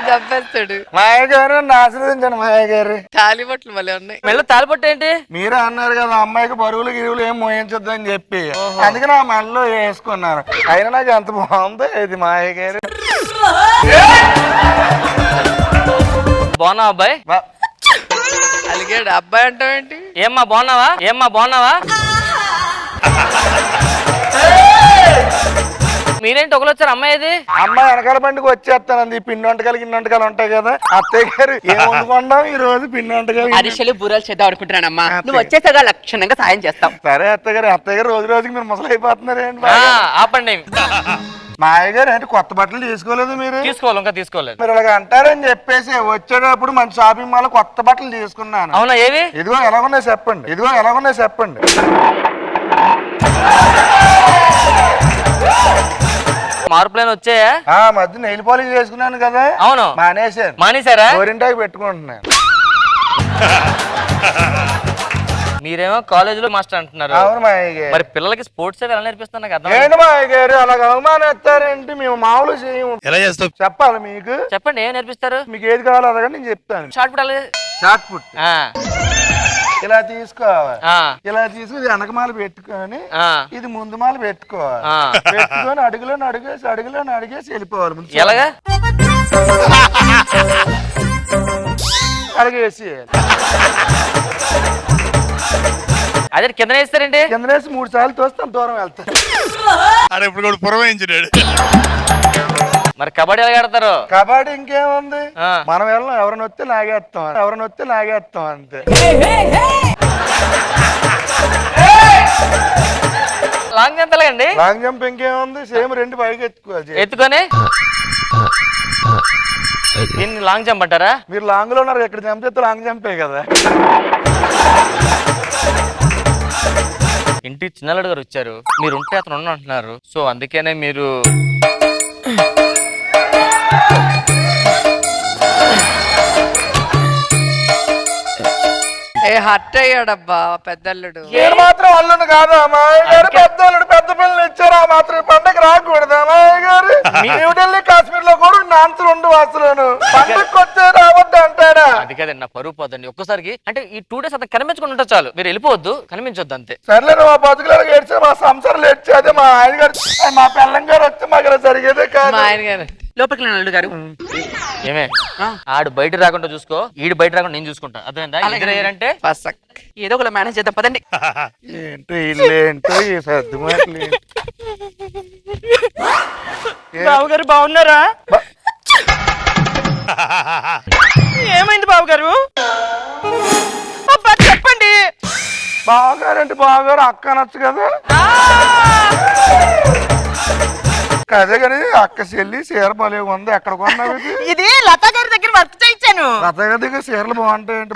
చంపేస్తాడు. మాయ గారు ఆశీర్వదించండి. మాయ గారు తాలిబొట్లు మళ్ళీ ఉన్నాయి. మెల్ల తాలిపట్టు ఏంటి? మీరే అన్నారు కదా అమ్మాయికి బరువులు గిరువులు ఏం మోయించొద్దని చెప్పి, అందుకే నా మెడలో వేసుకున్నారు. అయినా నాకు ఎంత బాగుందో ఇది మాయ గారు. బాగున్నా అబ్బాయి? అలిగాడు అబ్బాయి అంటావేంటి? ఏమ్మా బాగున్నావా? మీరేంటి ఒకరు వచ్చారు? అమ్మాయి అమ్మాయి వెనకాల బండికి వచ్చేస్తానంది. పిండి వంటకాలు గిన్నె వంటకాలు ఉంటాయి కదా. అత్తయ్య గారు ఏం వండుకుంటాం ఈ రోజు? పిండి వంటకాలు అరిసెలు బూరలు చేద్దాం అనుకుంటున్నానమ్మా. నువ్వు వచ్చేసాగా లక్షణంగా సాయం చేస్తాం. సరే అత్తయ్య గారు రోజు రోజుకి మీరు ముసలైపోతున్నారేంటి? ఆపండి. మాయ గారు అంటే కొత్త బట్టలు తీసుకోలేదు మీరు? తీసుకోలేదు. మీరు ఇలాగ అంటారని చెప్పేసి వచ్చేటప్పుడు మంచి షాపింగ్ మాల్ కొత్త బట్టలు తీసుకున్నాను. అవునా? ఏవి? ఇదిగో ఎలాగున్నాయి చెప్పండి. మార్పులేని వచ్చాయా? మధ్య నెయిల్ పాలిష్ చేసుకున్నాను కదా. అవును. మానేశారా? గోరింటాకి పెట్టుకుంటున్నాను. మీరేమో కాలేజీలో మాస్టర్ అంటున్నారు. అవును మాయ గారు. మరి పిల్లలకి స్పోర్ట్స్ ఎలా నేర్పిస్తాను నాకు అర్థం. ఏంటి మాయ గారు అలాగ అవమానేస్తారేంటి? మేము మామూలు చేయము. ఎలా చేస్తావు చెప్పాలి మీకు? చెప్పండి, ఏం నేర్పిస్తారు? మీకు ఏది కావాలో అదగా నేను చెప్తాను. షార్ట్ పుట్ ఇలా తీసుకోవాలి. ఇలా తీసుకుని వెనకమాల పెట్టుకొని ఇది ముందు మాల పెట్టుకోవాలి. పెట్టుకొని అడుగులోని అడిగేసి వెళ్ళిపోవాలి. ఎలాగా? అడిగేసి అదే కింద వేస్తారండి. కింద వేసి 3 సార్లు తోస్తే అంత దూరం వెళ్తారు. ఇప్పుడు కూడా పురమాయించాడు. మరి కబడ్డీ ఎలా ఆడతారు? కబడ్డీ ఇంకేముంది, మనం వెళ్ళం. ఎవరిని వస్తే లాగేస్తాం అంతే. లాంగ్ జంప్ ఎలాగండి? లాంగ్ జంప్ ఇంకేముంది, సేమ్ 2 పైకి ఎత్తుకొని దీన్ని లాంగ్ జంప్ అంటారా? మీరు లాంగ్ లో ఉన్నారు, ఎక్కడ జంప్ చేస్తే లాంగ్ జంపే కదా. ఇంటికి చిన్నలుడు గారు వచ్చారు, మీరు ఉంటే అతను ఉన్న అంటున్నారు. సో అందుకనే మీరు హర్ట్ అయ్యాడబ్బా పెద్దల్లుడు. నేను మాత్రం అల్లుడు కాదా? మా గారు పెద్దోళ్ళుడు, పెద్ద పిల్లలు ఇచ్చారు, ఆ మాత్రం పండగ రాకూడదా మామయ్య గారు? న్యూఢిల్లీ కాశ్మీర్ లో కూడా నాన్స్ 2 వాసులను పండగకి వచ్చే రావద్దు అంటాడా? అది కదండి నా పరువు పోదండి ఒక్కసారికి. అంటే ఈ 2 days అంత కనిపించుకుని ఉంటా చాలు, మీరు వెళ్ళిపోవద్దు, కనిపించొద్దు అంతే. సర్లే మా బతుకులు ఏడ్చే, మా సంసారాలు ఏడ్చే, అదే మా ఆయన గారు మా పిల్లం గారు వస్తే మాకు ఇలా జరిగేదే కాదు. మా ఆయన గారు లోపలికి అల్లుడు గారు. ఏమే ఆడు బయట రాకుండా చూసుకో, ఈడు బయట రాకుండా నేను చూసుకుంటా, అర్థమైందా? ఇద్దరేంటే ఏదో ఒకలా మేనేజ్ చేద్దాం పదండి. ఏంటో ఇల్లు ఏంటో ఈ సర్దు మాటలు. బావగారు బాగున్నారా? ఏమైంది బావగారు? అబ్బా చెప్పండి. బావగారు అంటే బావగారు అక్క అనొచ్చు కదా. అదే కానీ అక్క చెల్లి చీర భలే ఉంది, ఎక్కడ కొన్నావు ఇది? ఇది లతా గారి దగ్గర వర్క్ చేయించాను. లత గారి దగ్గర చీరలు బాగుంటాయంటే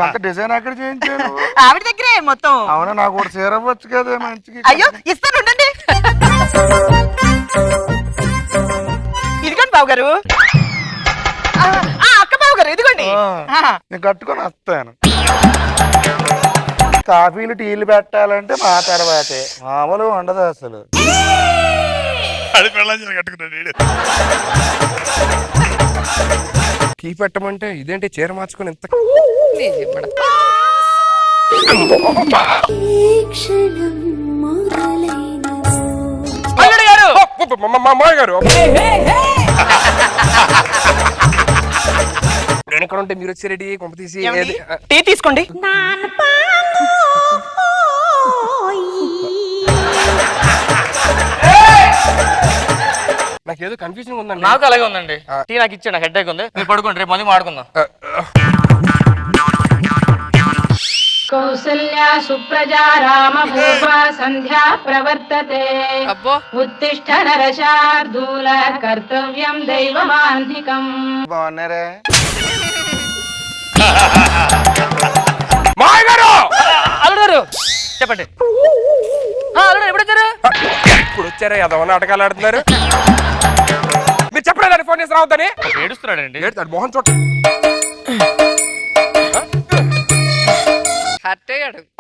అంత డిజైన్ ఎక్కడ చేయించాను? ఆవిడ దగ్గరే మొత్తం. అవునా, నాకు కూడా చీర ఇవ్వచ్చు కదా మంచిగా. అయ్యో ఇస్తాను ఉండండి. ఇదిగోండి బావగారు. అక్క బావగారు ఇదిగోండి. నేను కట్టుకొని వస్తాను. కాఫీలు టీలు పెట్టాలంటే మా తర్వాతే, మామూలు ఉండదు అసలు. కీ పెట్టమంటే ఇదేంటి చీర మార్చుకుని ఎంత అల్లుడు గారు. మామయ్య గారు, నేను ఎక్కడ ఉంటే మీరు వచ్చి రెడీ కొంప తీసి టీ తీసుకోండి. నాకేదో కన్ఫ్యూజన్ ఉందండి. నాకు అలాగే ఉందండి. టీ నాకు ఇచ్చాడు, నాకు హెడ్ ఉంది. మీరు పడుకోండి, రేపు మంది మాడుకుందాం. కౌసల్యా సుప్రజా రామ పూర్వ సంధ్యా ప్రవర్తతే. ఉత్తిష్ఠ నరశార్దూల కర్తవ్యం దైవమాన్నికం. బాగున్నారా? మామయ్య గారు, అల్లుడు గారు చెప్పండి. అల్లుడు ఎప్పుడు వచ్చారు? ఇప్పుడు వచ్చారా? ఏదో నాటకాలు ఆడుతున్నారు. మీరు చెప్పలేదు ఫోన్ చేసి రావద్దని. ఏడుస్తున్నాడండి. ఏడుతాడు మోహన్ చోట.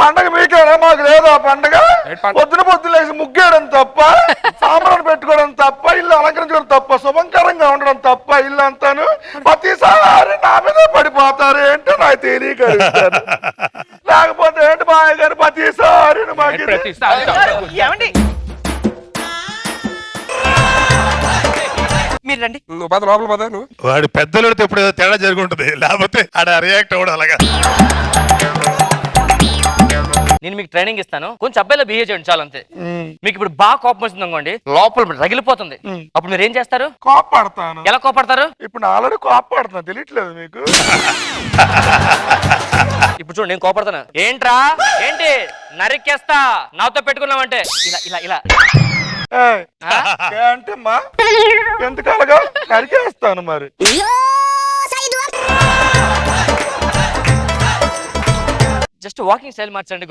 పండగ మీకేనా, మాకు లేదా పండగ? పొద్దున లేసి ముగ్గేయడం తప్ప, సాంబ్రాన్ని పెట్టుకోవడం తప్ప, ఇల్లు అలంకరించడం తప్ప, శుభంకరంగా ఉండడం తప్ప, ఇల్లు అంతాను ప్రతిసారి నా మీద పడిపోతారు ఏంటో నాకు తెలియక అడుగుతాను. లేకపోతే ఏంటి మాయ గారు ప్రతిసారి ఏమండి మీరు రండి. నువ్వు పద, లోపల పద. నువ్వు వాడి పెద్దలు ఎప్పుడు తేడా జరుగుంటది, లేకపోతే ఆడ రియాక్ట్ అవ్వడం అలాగా. నేను మీకు ట్రైనింగ్ ఇస్తాను, కొంచెం అబ్బాయిలో బిహేవ్ చేయండి చాలు అంతే. మీకు ఇప్పుడు బాగా కోపం వచ్చింది అనుకోండి, లోపల రగిలిపోతుంది, అప్పుడు మీరు ఏం చేస్తారు? కోపడతాను. ఎలా కోపడతారు? ఇప్పుడు ఆల్రెడీ కోపడుతున్నా, తెలియట్లేదు మీకు? ఇప్పుడు చూడు, నేను కోపడతాను. ఏంట్రా ఏంటి నరికేస్తా, నాతో పెట్టుకున్నామంటే ఇలా ఇలా ఇలా అంటే మా ఎందుకలగా నరికేస్తాను మరి. జస్ట్ వాకింగ్ స్టైల్ మార్చండి.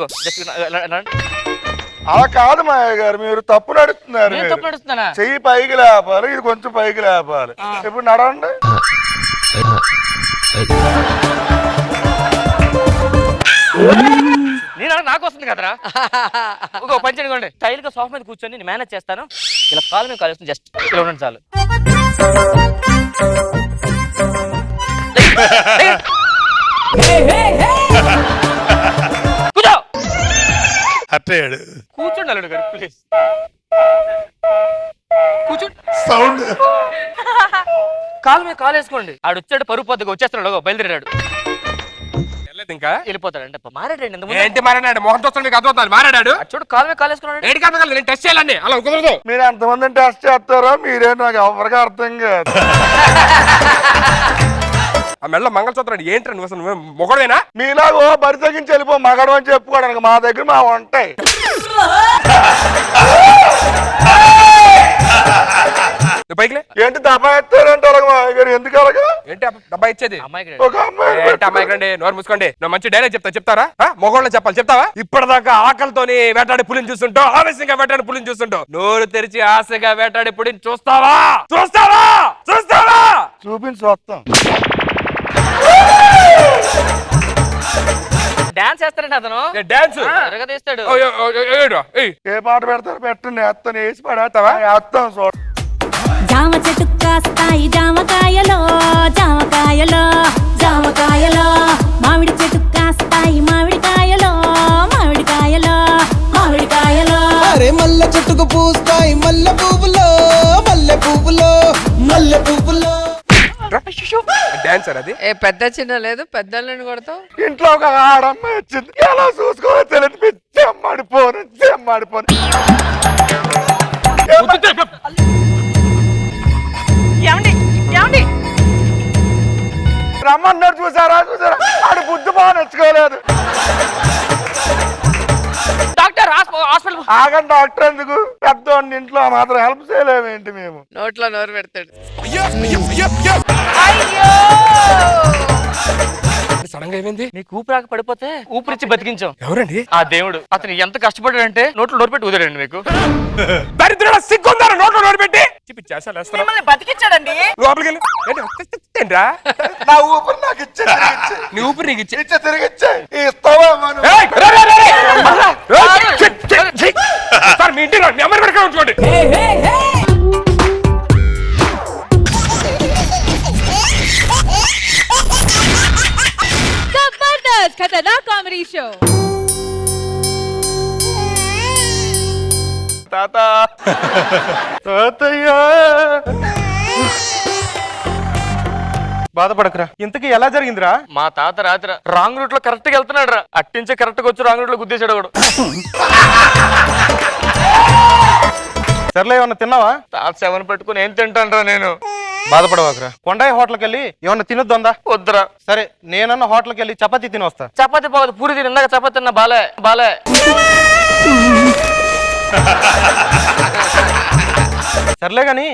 అలా కాదు మాయ గారు, మీరు తప్పు నడుస్తున్నారు. తప్పు నడుస్తున్నానా? చెయ్యి పైకి లేపాలి, ఇది కొంచెం పైకి లేపాలి. ఇప్పుడు నడండి. నేను నాకు వస్తుంది కదరా. ఒక పని చేయండి, స్టైల్ గా సోఫా మీద కూర్చొని నేను మేనేజ్ చేస్తాను. ఇలా కాలు మీద కాలు వేస్తుంది, జస్ట్ ఇలా ఉండండి చాలు. కూర్చో. అట్టేయాడు. కూర్చోండి అల్లుడు గారు ప్లీజ్. కూర్చోండి. సౌండ్ కాలు మీద కాలు వేసుకోండి. ఆడు వచ్చాడు, పరుగు పొద్దుగా వచ్చేస్తున్నాడు, బయలుదేరాడు. ఇంకా వెళ్ళిపోతాడు. అంటే మారాడండి. ఏంటి మారాడు? మోహన్ చూస్తాను మీకు అర్థమవుతుంది. మారాడు. చూడు కాలు మీద కాలు వేసుకున్నాడు. ఏంటి కాదు, నేను టెస్ట్ చేయాలండి. అలా కుదరదు. మీరు ఎంతమందిని టెస్ట్ చేస్తారో మీరే, నాకు ఎవరికి అర్థం కాదు. ఆ మెల్ల మంగళసూత్రం ఏంటి నువ్వు అసలు మొగడవేనా? మీలాగో బరి తగ్గించి వెళ్ళిపో మగడం అని చెప్పుకోవడానికి మా దగ్గర మా ఉంటాయి. ఏంటి దబ్బా ఎత్తారంటే అలాగే, ఎందుకు అలాగా? ఏంటి డబ్బా ఇచ్చేది? ఒక అమ్మాయి నోరు మూసుకోండి. నువ్వు మంచి డైలాగ్ చెప్తారా? మొగోళ్ళని చెప్పాలి, చెప్తావా? ఇప్పటిదాకా ఆకలితోని వేటాడి పులిని చూస్తుంటావు, ఆవేశంగా వేటాడి పులిని చూస్తుంటావు. నోరు తెరిచి ఆశగా వేటాడి పులిని చూస్తావా? చూపించి వస్తాం. డాన్స్ వేస్తాడండి అతను. డాన్స్ తీస్తాడు. ఏ పాట పెడతారు పెట్టండి, వేస్తాను వేసి పడేస్తావా? వేస్తాం చూడ. జామ చెట్టు కాస్తాయి జామకాయలో జామకాయలో జామకాయలో, మామిడి చెట్టు కాస్తాయి మామిడికాయలో మామిడికాయలో మామిడికాయలో. అరే మల్లె చెట్టుకు పూస్తాయి మల్లె పువ్వులో మల్లె పువ్వులో మల్లె పువ్వులో. డాన్సర్ అది. ఏ పెద్ద చిన్న లేదు, పెద్దలను కొడతావు. ఇంట్లో ఒక ఆడమ్మ వచ్చింది, ఎలా చూసుకోవాలో తెలియదు. పిచ్చి అమ్మాడిపోను అమ్మాడిపోను. రమ్మన్నాడు, చూసారా ఆడు బుద్ధి బాగా నచ్చుకోలేదు. Doctor hospital. ఆగండి డాక్టర్ ఎందుకు, పెద్దవాడిని ఇంట్లో మాత్రం హెల్ప్ చేయలేమేంటి మేము? నోట్లో నోరు పెడతాడు. సడన్ గా ఏమైంది? నీకు ఊపిరాక పడిపోతే ఊపిరిచ్చి బతికించాం. ఎవరండి? ఆ దేవుడు. అతను ఎంత కష్టపడాడంటే నోట్లో నోరు పెట్టి కుదరండి మీకు. దరిద్రుడా, సిగ్గుందా నోట్లో నోరు పెట్టి? బతికించాడండి. లోపలికి వెళ్ళి నా ఊపిరి నాకు ఇచ్చే, నీ ఊపిరి నీకు ఇచ్చే. ఇచ్చే తిరిగి ఇచ్చే. ఇస్తావా మనం? సార్ మీ ఇంటి నెంబర్ పెట్టుకుని ఉంచుకోండి. Jabardasth Khatarnak comedy show. తాత తాతయ్య బాధపడకురా. ఇంతకీ ఎలా జరిగిందిరా? మా తాత రాత్రి రాంగ్ రూట్ లో కరెక్ట్ గా వెళ్తున్నాడు రా. అట్టించే కరెక్ట్ గా వచ్చి రాంగ్ రూట్ లో గుద్దేశాడు కూడా. సర్లే, ఏమన్నా తిన్నావా? తాత సెవెన్ పెట్టుకుని ఏం తింటాను నేను. బాధపడవాకురా. కొండాయి హోటల్కి వెళ్ళి ఏమన్నా తినొద్దా? వద్దురా. సరే, నేనన్న హోటల్కి వెళ్ళి చపాతీ తిని వస్తా. చపాతి పోదు, పూరి తిని. ఇందాక చపాతి తిన్నా. బాలే బాలే. సర్లే గాని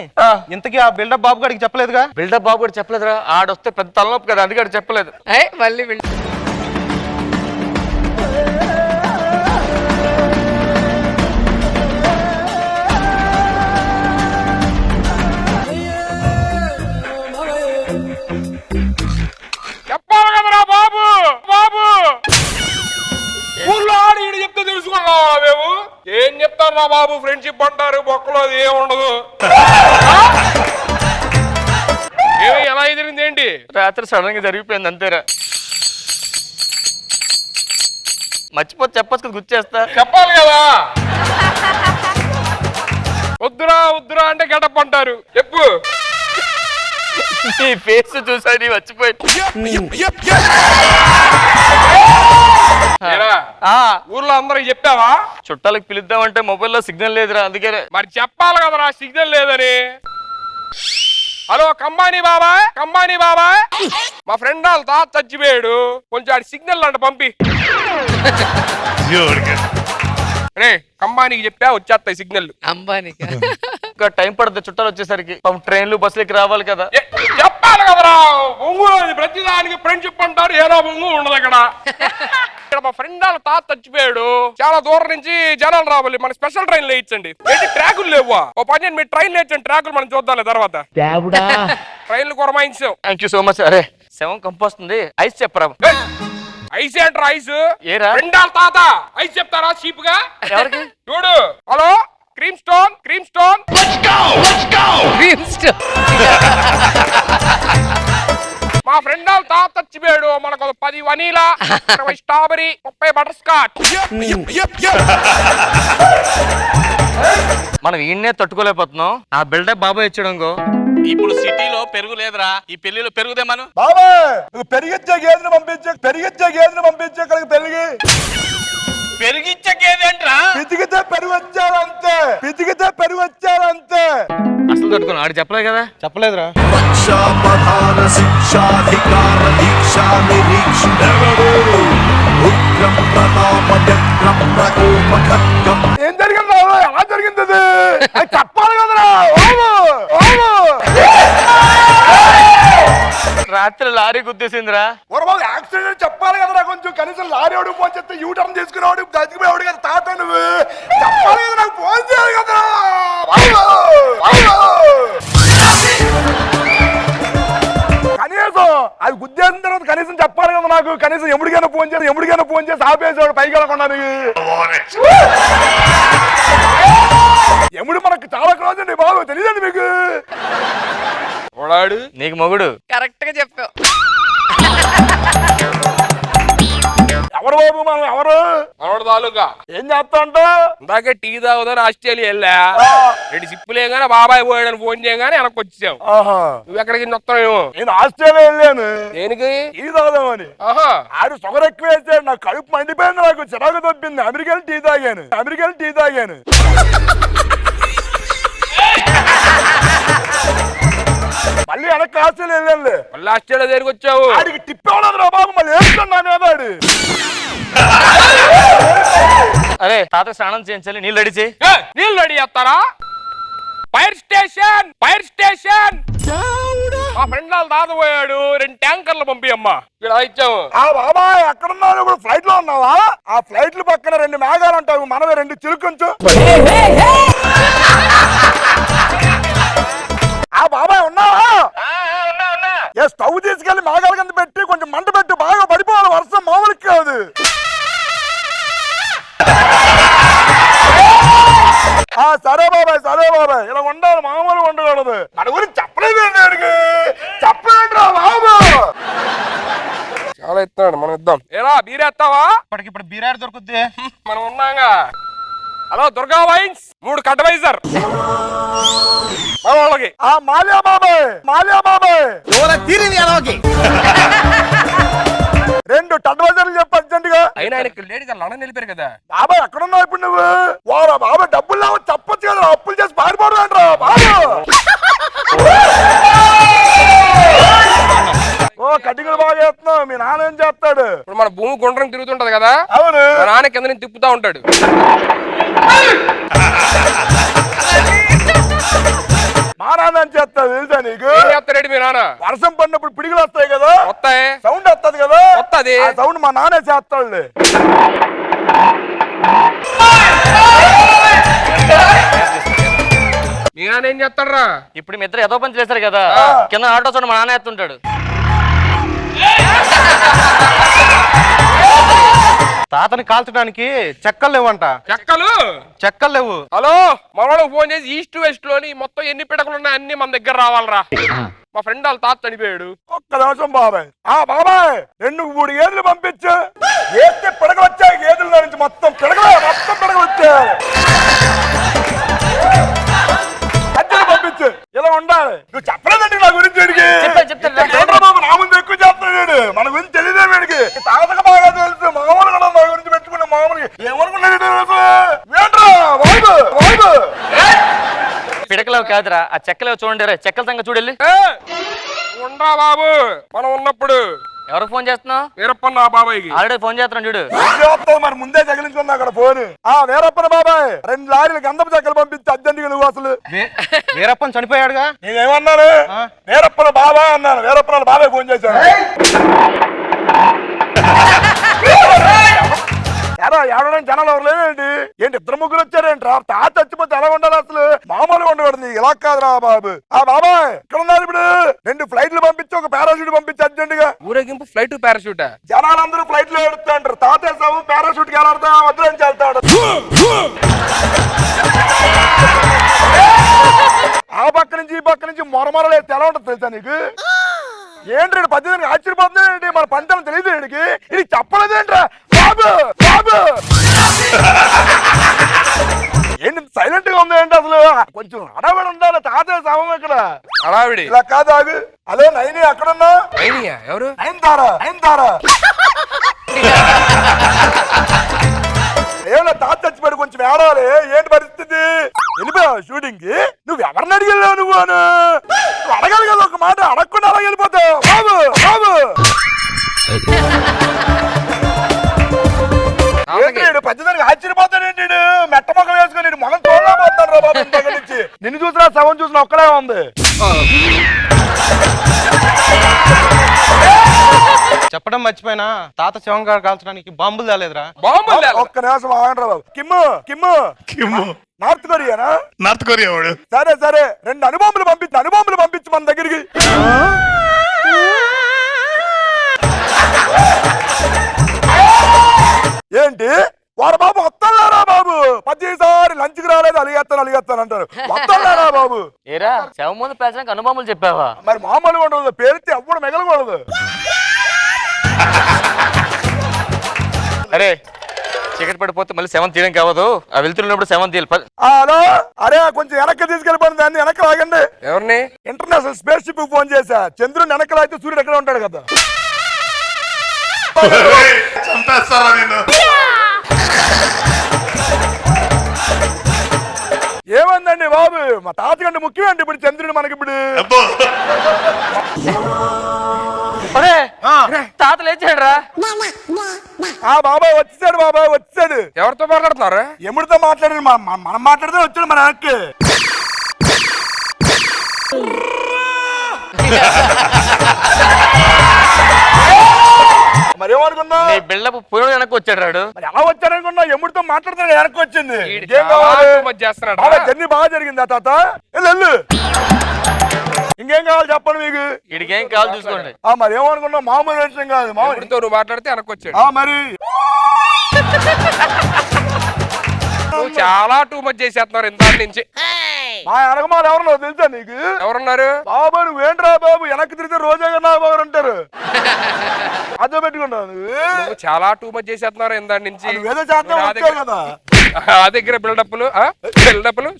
ఇంతకీ ఆ బిల్డప్ బాబు గారికి చెప్పలేదుగా? బిల్డప్ బాబు కూడా చెప్పలేదురా. ఆడొస్తే పెద్ద తలనొప్పి కదా, అందుకే ఆడు చెప్పలేదు. మళ్ళీ చెప్పాలి కదరా బాబు. బాబు ఊళ్ళో ఆడి ఈడు చెప్తే తెలుసుకున్నావా మేము? ఏం చెప్తారా బాబు, ఫ్రెండ్షిప్ అంటారు, బొక్కలో అది ఏముండదు. ఏమి ఎలా ఎదిరింది ఏంటి? రాత్రి సడన్ గా జరిగిపోయింది అంతేరా. మర్చిపోతే చెప్పచ్చు కదా, గుర్చేస్తా. చెప్పాలి కదా. వద్దురా వద్దురా అంటే గెటప్ అంటారు. చెప్పు. నీ ఫేస్ చూసా నీ మర్చిపోయి. ఊర్లో అందరికి చెప్పావా? చుట్టాలకు పిలుద్దామంటే మొబైల్లో సిగ్నల్ లేదురా, అందుకే. మరి చెప్పాలి కదరా సిగ్నల్ లేదని. హలో కంబానీ బాబాయ్, కంబానీ బాబాయ్, మా ఫ్రెండ్ వాళ్ళ తాత చచ్చిపోయాడు, కొంచెం ఆడి సిగ్నల్ అంట పంపి. రే కంబానీకి చెప్పా, వచ్చేస్తాయి సిగ్నల్. అంబానీకి ఇంకా టైం పడుతుంది చుట్టాలు వచ్చేసరికి. ట్రైన్లు బస్సులకి రావాలి కదా. చెప్పాలి కదరా. ఒంగోలు ప్రతిదానికి ఫ్రెండ్షిప్ అంటారు, ఏదో ఒంగు ఉండదు ఇక్కడ. ఇక్కడ మా ఫ్రెండ్ వాళ్ళ తాత చచ్చిపోయాడు, చాలా దూరం నుంచి జనాలు రావాలి, మన స్పెషల్ ట్రైన్ లేయించండి. ఏంటి ట్రాకులు లేవా? ఓ పని చేయండి, మీరు ట్రైన్ లేచండి, ట్రాకులు మనం చూద్దాం తర్వాత. ట్రైన్లు కొరమాయించాం. Thank you so much. అరే శవం కంపోస్తుంది, ఐస్ చెప్పరా. ఐస్ ఏంట్రా ఐస్? ఏరా ఫ్రెండ్ వాళ్ళ తాత ఐస్ చెప్తారా చీప్ గా? ఎవరికి? చూడు. Hello Cream Stone, Cream Stone, మా ఫ్రెండ్ వాళ్ళ తాత చచ్చిపోయాడు, మనకు 10 వనీలా, 20 స్ట్రాబెరీ, 30 బటర్ స్కాచ్. మనం ఈయన్నే తట్టుకోలేకపోతున్నాం. ఆ బిల్డప్ బాబాయ్ ఇచ్చాడు. ఇప్పుడు సిటీలో పెరుగు లేదురా, ఈ పెళ్లిలో పెరుగుదే మనం. బాబా నువ్వు పెరిగిచ్చే గేదెను పంపించే కనుక పెరిగి పెరిగిచ్చే గేదె అంటరా? పితికితే పెరుగు వచ్చారంతే. అసలు తట్టుకున్నా. ఆడు చెప్పలేదు కదా. చెప్పలేదురా. ఏం జరిగింది? ఎలా జరిగింది అది చెప్పాలి కదరా. రాత్రి లారీ గుద్దేసిందిరా. యాక్సిడెంట్ చెప్పాలి కదరా. కొంచెం కనీసం లారీ వాడు ఫోన్ చేస్తే యూ టర్న్ తీసుకునేవాడు, చచ్చిపోయాడు కదా తాత. నువ్వు చెప్పాలి కదా, నాకు ఫోన్ చేయాలి కదరా. కనీసం అది గుద్దేసిన తర్వాత కనీసం చెప్పాలి కదా నాకు. కనీసం ఎముడికైనా ఫోన్ చేసి ఆపేసాడు పైకి వెళ్ళకుండా. ఎముడు మనకు చాలా క్లోజ్ అండి బాబు, తెలియదండి మీకు? ఓడాడు నీకు మొగుడు. కరెక్ట్ గా చెప్పావు. ఎవరు బాబు మనం? ఎవరు మనోడు తాలూకా ఏం చేస్తా ఉంటా? ఇందాకే టీ తాగుదని ఆస్ట్రేలియా వెళ్ళా. 2 సిప్పులేగానే బాబాయ్ పోయాడని ఫోన్ చేయగానే వెనక్కి వచ్చావు. నువ్వు ఎక్కడికి వస్తావు? నేను ఆస్ట్రేలియా వెళ్ళాను. దేనికి? టీ తాగుదామని. ఆడు షుగర్ ఎక్కువ వేసాడు, నాకు కడుపు మండిపోయింది, నాకు చిరాకు తప్పింది. అమెరికన్ టీ తాగాను. మళ్ళీ వెనక్కి ఆస్ట్రేలియా వెళ్ళాను. మళ్ళీ ఆస్ట్రేలియా దగ్గరికి వచ్చావు. ఆడికి టిప్ ఇవ్వలేదు రా బాబు, మళ్ళీ వేస్తున్నా మీద ఆడు. అరే తాత స్నానం చేయించాలి, నీళ్ళు రెడీ చేయి. నీళ్ళు రెడీ చేస్తారా? ఫైర్ స్టేషన్ మా ఫ్రెండ్ వాళ్ళు తాతపోయాడు, 2 ట్యాంకర్లు పంపియమ్మా. ఇక్కడ ఇచ్చాము. ఆ బాబాయ్ ఎక్కడున్నావు? ఇప్పుడు ఫ్లైట్ లో ఉన్నావా? ఆ ఫ్లైట్లు పక్కన 2 మేఘాలు ఉంటావు, మనమే 2 చిలుకొంచు. ఆ బాబాయ్ ఉన్నావా? ఏ స్టవ్ తీసుకెళ్లి మేఘాల కింద పెట్టి కొంచెం మంట పెట్టి బాగా పడిపోవాలి, వర్షం మామూలు కాదు. సరే బాబాయ్ ఇలా ఉండాలి, మామూలు ఉండకూడదు. మన గురించి చెప్పలేదు బాబు. చాలా ఇస్తున్నాడు, మనం ఇద్దాం. ఏరా బీరేస్తావా? ఇప్పటికిప్పుడు బీరాడు దొరుకుద్ది. మనం ఉన్నాగా. హలో దుర్గా వైన్స్, 3 కడ్వైజర్ వాళ్ళకి. మాల్యా బాబాయ్ 2 టడ్వైజర్లు చెప్పు అర్జెంట్ గా. అయినా ఆయనకి లేడీగా లండన్ వెళ్ళిపోయారు కదా. బాబాయ్ ఎక్కడున్నావు ఇప్పుడు నువ్వు? వారా బాబాయ్ డబ్బులు లేవు చెప్పొచ్చు కదా, అప్పులు చేసి పారిపోవడం అంటారా బాబు? ఓ కటింగులు బాగా చేస్తున్నావు. మీ నాన్న ఏం చేస్తాడు? ఇప్పుడు మన భూమి గుండ్రం తిరుగుతుంటది కదా. అవును. మా నాన్న కింద నుంచి తిప్పుతా ఉంటాడు. మా నాన్న ఏం చేస్తాడు తెలుసా నీకు? చేస్తాడు మీ నాన్న. వర్షం పడినప్పుడు పిడుగులు వస్తాయి కదా, వస్తాయి, సౌండ్ వస్తుంది కదా, వస్తుంది. ఆ సౌండ్ మా నాన్నే చేస్తాడు. మీ నాన్న ఏం చేస్తాడరా? ఇప్పుడు మీ ఇద్దరు ఏదో పని చేశారు కదా, కింద ఆటో చూడండి మా నాన్న ఎత్తుంటాడు. తాతని కాల్చడానికి చెక్కలు లేవంట. చెక్కలు లేవు. హలో మనోడు ఫోన్ చేసి ఈస్ట్ వెస్ట్ లోని మొత్తం ఎన్ని పిడకలు ఉన్నాయి అన్ని మన దగ్గర రావాలరా. మా ఫ్రెండ్ వాళ్ళ తాత చనిపోయాడు. ఒక్క నిమిషం బాబాయ్. బాబాయ్ 2-3 గేదెలు పంపించు. వేస్తే పిడకలు వచ్చాయి, గేదెల నుంచి మొత్తం పిడకలు వచ్చాయి. పంపించు. ఇలా ఉండాలి. నువ్వు చెప్పలేదండి నా గురించి. బాబు నా ముందు ఎక్కువ చెప్తున్నాడు, మన గురించి తెలియదే వీడికి. తాతకు బాగా తెలుసు, మామూలు కూడా నా గురించి పెట్టుకునే మామూలుగా ఏమనుకున్నాడు పిడకలేవు కాదురా, ఆ చెక్కలేవు చూడండి. రే చెక్కల సంగతి చూడెళ్ళి. ఉండరా బాబు, మనం ఉన్నప్పుడు. ఎవరికి ఫోన్ చేస్తున్నావు? వీరప్పన్న బాబాయ్కి ఆల్రెడీ ఫోన్ చేస్తున్నాను చూడు. మరి ముందే తగిలించుకున్నా అక్కడ ఫోన్. వీరప్పన బాబాయ్ 2 లారీలు గంధపు చెక్కలు పంపించి అర్జెంటుగా నువ్వు. అసలు వీరప్పన్ చనిపోయాడుగా. నేనేమన్నాను? వీరప్పన బాబాయ్ అన్నాను. వీరప్పన బాబాయ్ ఫోన్ చేశాను. ఏడవడానికి జనాలు ఎవరు లేదేంటి? ఏంటి 2-3 వచ్చారేంట్రా? తాత చచ్చిపోతే ఎలా ఉండాలి? అసలు మామూలుగా ఉండకూడదు. ఇలా కాదురా బాబు. బాబాయ్ ఇక్కడ ఉన్నారు. ఇప్పుడు 2 ఫ్లైట్లు పంపించి, 1 పారాషూట్ పంపించి అర్జెంట్ గా. ఊరేగింపు ఫ్లైట్ పారాషూట్. జనాలందరూ ఫ్లైట్ లో ఎడుతుంటారు. తాత సాగు పారాషూట్ కి వెళ్ళాడుతా వద్దని వెళ్తాడు. ఆ పక్క నుంచి ఈ పక్క నుంచి మొరమొరలేదు. ఎలా ఉంటుంది తెలుసా నీకు? ఏంటి 18 ఆశ్చర్యపోతుంది. మన పంటను తెలియదు వీడికి. ఇది చెప్పలేదేంట్రా బాబు? ఏంటి సైలెంట్ గా ఉంది ఏంటి? అసలు కొంచెం హడావిడి ఉండాలి. తాతయ్య శవం ఇక్కడ. హడావిడి ఇలా కాదు. అదే నైని ఎక్కడున్నా? ఎవరు? నైన్తారా. ఏమన్నా తాత చచ్చిపోయాడు, కొంచెం ఏడాలి. ఏంటి పరిస్థితి? వెళ్ళిపోయావు షూటింగ్ కి? నువ్వు ఎవరిని అడిగెళ్ళావు? నువ్వు అడగాలి కదా ఒక మాట. అడగకుండా అలా వెళ్ళిపోతావు బాబు. 18 ఆశ్చర్యపోతాడేంటి? మెట్ట మొక్కలు వేసుకొని మొగం చూడలేకపోతాడు రా బాబు. ఇంత నుంచి నిన్ను చూసినా శవం చూసినా ఒక్కడే ఉంది. చెప్పడం మర్చిపోయినా, తాత శవం కాల్చడానికి బాంబులు తేలేదురా. ఒక్క నిమిషం ఆగండి బాబు. కిమ్ము నార్త్ కొరియానా? నార్త్ కొరియా వాడు. సరే 2 అణుబాంబులు పంపించి మన దగ్గరికి. ఏంటి వాడు బాబు వస్తారా బాబు ప్రతిసారి లంచ్కి రాలేదు అలిగేస్తాను అంటారు వస్తారా బాబు. ఏరా శవం ముందు పేర్చడానికి అనుభవములు చెప్పావా? మరి మామూలుగా ఉండదు పేరుస్తే ఎప్పుడు మిగలకూడదు. అరే చీకటి పడిపోతే మళ్ళీ సెవెన్ తీయడం కావదు. ఆ వెళ్తున్నప్పుడు సెవెన్ తీయాలి. హలో అరే కొంచెం వెనక్కి తీసుకెళ్ళిపోయింది దాన్ని వెనక్కి లాగండి. ఎవరిని? ఇంటర్నేషనల్ స్పేస్ షిప్ ఫోన్ చేశా. చంద్రుని వెనక్కి లాగితే సూర్యుడు ఎక్కడ ఉంటాడు కదా. చంపేస్తారా నేను? ఏమందండి బాబు మా తాతకంటే ముఖ్యమండి ఇప్పుడు చంద్రుడు మనకి ఇప్పుడు. అరే తాత లేచాడు రా. ఆ బాబాయ్ వచ్చేసాడు బాబాయ్ వచ్చేసాడు. ఎవరితో మాట్లాడుతున్నారు? ఎముడితో మాట్లాడారు మనం మాట్లాడితే వచ్చాడు మన వెనక్కి. మరి ఏమనుకున్నా నీ బిల్డప్ పూర్వం వెనక్కి వచ్చాడు రాడు. మరి ఎలా వచ్చారనుకున్నా ఎముడితో మాట్లాడితే వెనక్కి వచ్చింది. చేస్తున్నాడు. జర్నీ బాగా జరిగిందా తాత? వెళ్ళు ఇంకేం కావాలి చెప్పండి మీకు. వీడికేం కావాలి చూసుకోండి. మరి ఏమనుకున్నా మామూలు విషయం కాదు. మామూలు నువ్వు మాట్లాడితే వెనకొచ్చాడు. మరి నువ్వు చాలా టూ మచ్ చేసేస్తున్నారు ఇంత నుంచి. మా వెనకమాల ఎవరన్నా తెలుసా నీకు? ఎవరున్నారు? బాబు నువ్వేంట్రా బాబు వెనక్కి తిరిగితే రోజా కన్నా బాబు అంటారు. అదే పెట్టుకున్నావు నువ్వు చాలా టూ మచ్ చేసేస్తున్నారు ఇంత నుంచి. ఏదో చేస్తా వచ్చావు కదా. ఆ దగ్గర బిల్డప్లు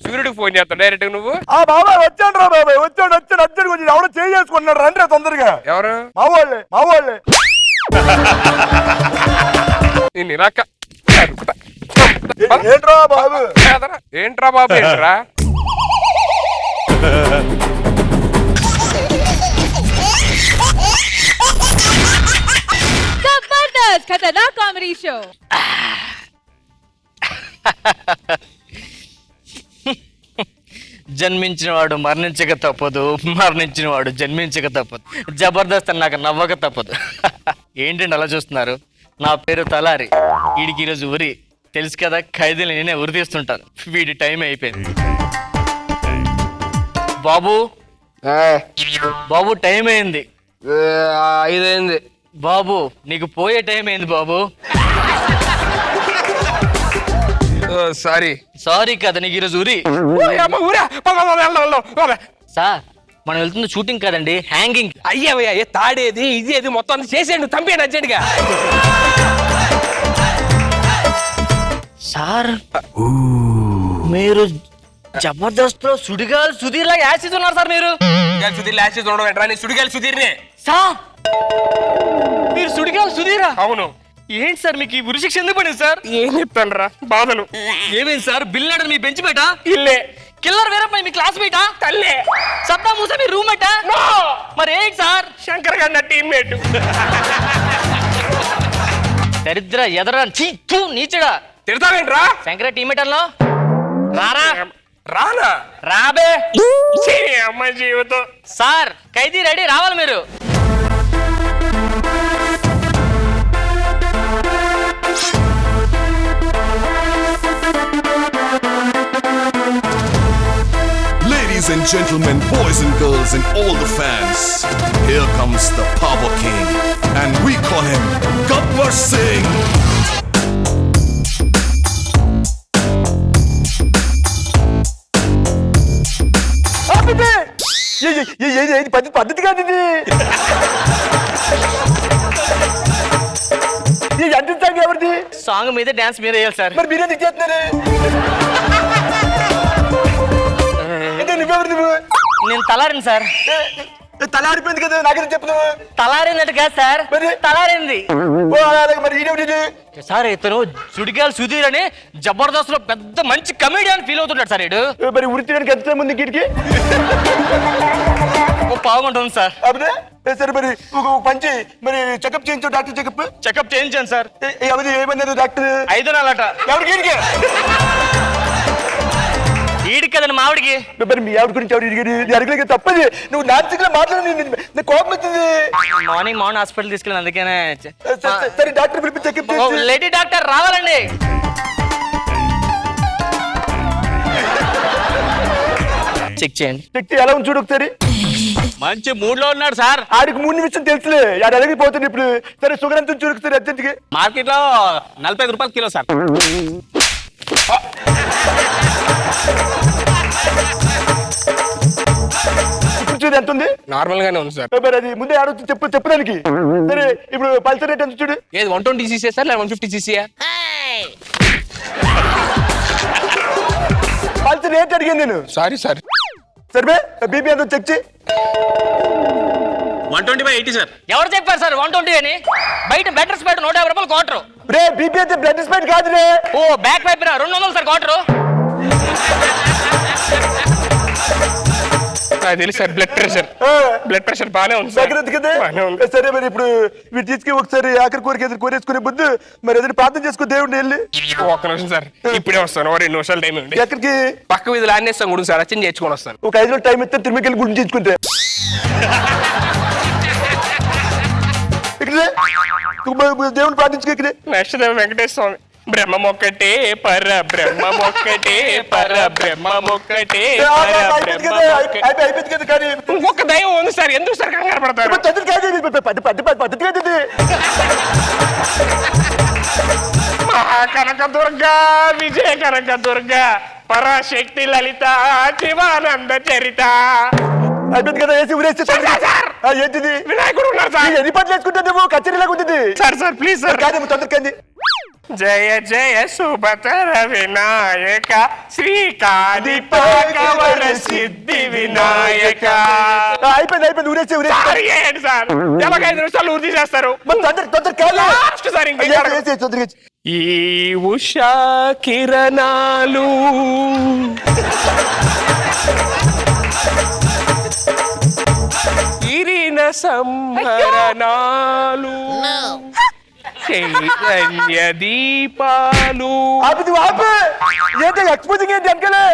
సూర్యుడికి ఫోన్ చేస్తావు డైరెక్ట్ నువ్వు. బాబాయ్ వచ్చాడు రా బాబాయ్ వచ్చాడు అర్జెంట్ కొంచెం ఎవడో చేసుకున్నాడు రండి తొందరగా. ఎవరు? మా వాళ్ళే నేను ఇరాక ఏంట్రా బాబు ఏంట్రా బాబు ఏంట్రా? Jabardasth Khatarnak comedy show. జన్మించిన వాడు మరణించక తప్పదు, మరణించిన వాడు జన్మించక తప్పదు. జబర్దస్త్ అని నాకు నవ్వక తప్పదు. ఏంటండి అలా చూస్తున్నారు? నా పేరు తలారి. వీడికి ఈరోజు ఉరి తెలుసు కదా, ఖైదీలు నేనే ఉరి తీస్తుంటాను. వీడి టైం అయిపోయింది. బాబు బాబు టైం అయింది. 5 అయింది బాబు నీకు పోయే టైం అయింది బాబు. సారీ కదా నీకు ఈరోజు ఉరి. సార్ మనం వెళ్తుంది షూటింగ్ కదండి, హ్యాంగింగ్. అయ్యా తాడేది ఇది మొత్తం చేసేయండి, తంపేయండి అర్జెంట్గా. సార్ మీరు జబర్దస్త్ లో సుడిగాలు సుధీర్ లాగా యాసిడ్ ఉన్నారు సార్. మీరు సుడిగాలి సుధీర్నే. సార్ మీరు సుడిగాలు సుధీరా? అవును. ఏంటి సార్ మీకు ఈ ఉరి శిక్ష ఎందుకు పడింది సార్? ఏం చెప్తాను రా బాధలు. ఏమేంటి సార్? బిల్ మీ బెంచ్ బయట ఇల్లే, కిల్లర్ వీరప్ప మీ క్లాస్ బయట తల్లే, సద్దాం మూసా మీ రూమ్ బయట. మరి ఏంటి సార్? శంకర్ గారి నా టీమ్మేట్. దరిద్ర ఎదరా నీచడా తిడతావేంట్రా? శంకర టీమ్మేట్ అల్లో రారా. రానా? రాబే అమ్మాయి జీవితం. సార్ ఖైదీ రెడీ, రావాలి మీరు. Ladies and gentlemen, boys and girls and all the fans, here comes the Power King and we call him Gabbar Singh. పద్ధతి కాదు ఇది. అందించాలి ఎవరిది? సాంగ్ మీద డాన్స్ మీద వేయాలి సార్. మరి మీరే చేస్తున్నారు. నువ్వెవరు నువ్వు? నేను తలారిని సార్. తలారిపోయింది కదా నాకేం చెప్తున్నావు? తలారిందంటే కాదు సార్, తలారింది. మరి సార్ ఇతను సుడిగాలు సుధీర్ అని జబర్దస్త్ లో పెద్ద మంచి కమెడియన్ ఫీల్ అవుతున్నాడు సార్. ఇడు మరి ఉరి తీయడానికి ఎంత ముందు గిడికి పావుకుంటుంది సార్. అప్పుడే సరే మరి ఒక పంచి మరి చెకప్ చేయించు. డాక్టర్ చెకప్ చేయించాను సార్. ఎవరి ఏమన్నారు డాక్టర్? 5 నెలలట. ఎవరికి ఈడికి? ఈడికి కదండి మావిడికి. మరి మీ ఆవిడ గురించి ఎవరు అడిగలేక తప్పది. నువ్వు నాన్సిగా మాట్లాడి కోపం వచ్చింది. మార్నింగ్ హాస్పిటల్ తీసుకెళ్ళి అందుకనే. సరే డాక్టర్ పిలిపి చెకప్ చేసి. లేడీ డాక్టర్ రావాలండి. చెక్ చేయండి. చెక్ ఎలా ఉంది చూడు ఒకసారి. మంచి మూడ్ లో ఉన్నాడు సార్. ఆడికి 3 నిమిషం తెలుసులే, ఆడు అడిగిపోతుంది ఇప్పుడు. సరే షుగర్ ఎంత చురుకుతుంది అర్జెంట్కి? మార్కెట్ లో 45 రూపాయలు కిలో సార్. చూడు ఎంత ఉంది? నార్మల్ గానే ఉంది సార్. మరి అది ముందే ఆడొచ్చు చెప్పు దానికి. సరే ఇప్పుడు పల్సర్ రేట్ ఎంత చూడు? ఏది 120 cc సార్ లేదా 150 cc? పల్సర్ రేట్ అడిగాను నేను. Sorry sir. సరే బీపీ ఎంత చెక్ చేయి. 120/80 సార్. ఎవరు చెప్పారు సార్ 120 అని? బయట బెటర్ స్పైడ్ 150 రూపాయలు క్వార్టర్. రే బీపీ అయితే బ్లడ్ స్పైడ్ కాదు రే. ఓ బ్యాక్ వైపు 200 సార్ క్వార్టర్. నాకు తెలుసు సార్. బ్లడ్ ప్రెషర్ బాగానే ఉంది సార్. బాగానే ఉంది. సరే మరి ఇప్పుడు వీటి తీసుకు ఒకసారి ఆఖరి కోరిక ఎదురు కోరేసుకునే బుద్ధు మరి ఎదురు ప్రార్థన చేసుకో దేవుడిని వెళ్ళి. ఒక్క నిమిషం సార్, ఇప్పుడే వస్తాను. 2 నిమిషాలు టైం ఉంది. ఎక్కడికి? పక్క వీధిలో ఆనేస్తాం గుడి సార్, వచ్చి చేసుకొని వస్తాను. ఒక 5 రోజులు టైం ఇస్తే తిరుమలకి గుడి చేసుకుంటే దేవుని ప్రార్థించుకో. ఇక్కడే నెక్స్ట్ వెంకటేశ్వర స్వామి. బ్రహ్మమొక్కటే పర బ్రహ్మమొక్కటే పర బ్రహ్మమొక్కటే అయిపోయింది కదా. కానీ ఇంకొక దైవం ఉంది సార్, ఎందుకు సార్ కంగారు పడతారు? పద్ధతి కాదు ఇది. మహాకనక దుర్గా విజయ కనక దుర్గా పరాశక్తి లలిత శివానంద చరిత. అయిపోయింది కదా. వేసి ఊరేసి ఏంటిది? వినాయకుడు ఉన్నారు సార్. ఎన్ని పనులు వేసుకుంటావు? కచేరీలాగా ఉంటుంది సార్ ప్లీజ్ సార్. కాదు తొందరకండి. జయ జయ సుభద్ర వినాయక శ్రీకాళిపాకవర సిద్ధి వినాయక. అయిపోయింది ఊరేసి ఏంటి సార్ ఎలాగ 5 నిమిషాలు ఊరి తీసేస్తారు? ఈ ఉషా కిరణాలు కిరణ సంహరణాలు చైతన్య దీపాలు. ఎక్స్పోజింగ్ ఏంటి అనుకలే?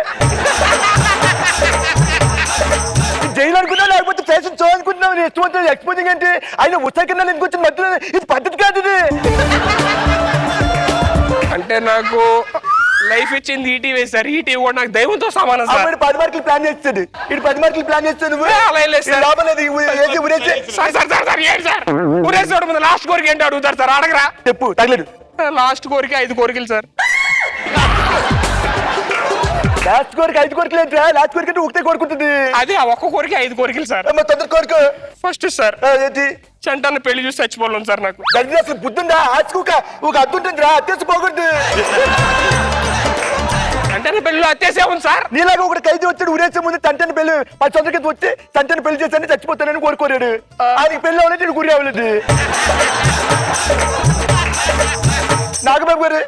జైలు అనుకున్నా లేకపోతే ఫ్యాషన్ షో అనుకుంటున్నావు. ఇష్టం ఎక్స్పోజింగ్ ఏంటి? ఆయన ఉత్సాహకరణ ఎందుకు వచ్చింది మధ్యలో? ఇది పద్ధతి కాదు ఇది. అంటే నాకు లైఫ్ ఇచ్చింది ఈటీవీ సార్. ఈటీవీ కూడా నాకు దైవంతో సమానం సార్. 10 మార్కులు ప్లాన్ చేస్తాడు. ఇటు 10 మార్కులు ప్లాన్ చేస్తాడు. ఊరేసాడు ముందు లాస్ట్ కోరిక ఏంటి అడుగుతారు సార్? అడగరా? చెప్పు తగలేదు. లాస్ట్ కోరిక 5 కోరికలు సార్. లాస్ట్ కోరిక 5 కోరికలు ఏంటి? లాస్ట్ కోరిక అంటే ఒకటే కోరుకుంటుంది. అదే ఒక్క కోరిక 5 కోరికలు సార్. తొందర కోరిక ఫస్ట్ సార్ ఏంటి? చంటాన్ని పెళ్లి చూసి చచ్చిపోలేం సార్. నాకు దగ్గర అసలు బుద్ధుందా? ఆచుకోక ఒక అద్దుంటుంది రా, అత్యాస పోకూడదు. చంటాన్ని పెళ్లిలో అత్యాసే ఉంది సార్. నీలాగా ఒకటి ఖైదీ వచ్చాడు ఊరేసే ముందు చంటాన్ని పెళ్లి 10 సంవత్సరాల కింద వచ్చి చంటాన్ని పెళ్లి చేశాను చచ్చిపోతానని కోరుకోరాడు. ఆయనకి పెళ్లి అవ్వలేదు, నేను గురి అవ్వలేదు. నాగబాబు గారు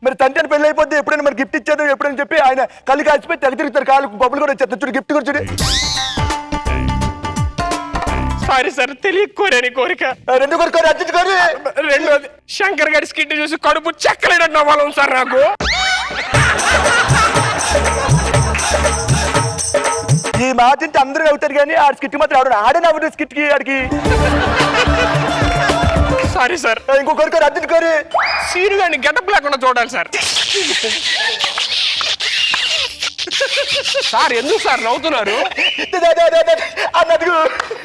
మరి తండ్రి పెళ్లి అయిపోద్ది ఎప్పుడైనా మరి గిఫ్ట్ ఇచ్చేది ఎప్పుడని చెప్పి ఆయన కళ్ళు కాల్చిపోయి తెగ తిరుగుతారు. కాళ్ళు బొబ్బులు కూడా వచ్చేస్తారు. చూడు గిఫ్ట్ కూడా చూడు. సారీ సార్, తెలియకోరని కోరిక. 2 కోరుకోరు అర్జెంట్ కోరు. 2 శంకర్ గారి స్కిట్ చూసి కడుపు చెక్కలేడట్టు అవ్వాలి సార్ నాకు. ఈ మాట ఇంటి అందరూ అవుతారు కానీ ఆ స్కిట్ మాత్రం ఆడు ఆడని అవ్వడు. స్కిట్ కి ఆడికి సారీ సార్. ఇంకో కోరుకోరు అర్జెంట్ కోరు. సీరు గారిని గెటప్ లేకుండా చూడాలి సార్. సార్ ఎందుకు సార్ నవ్వుతున్నారు?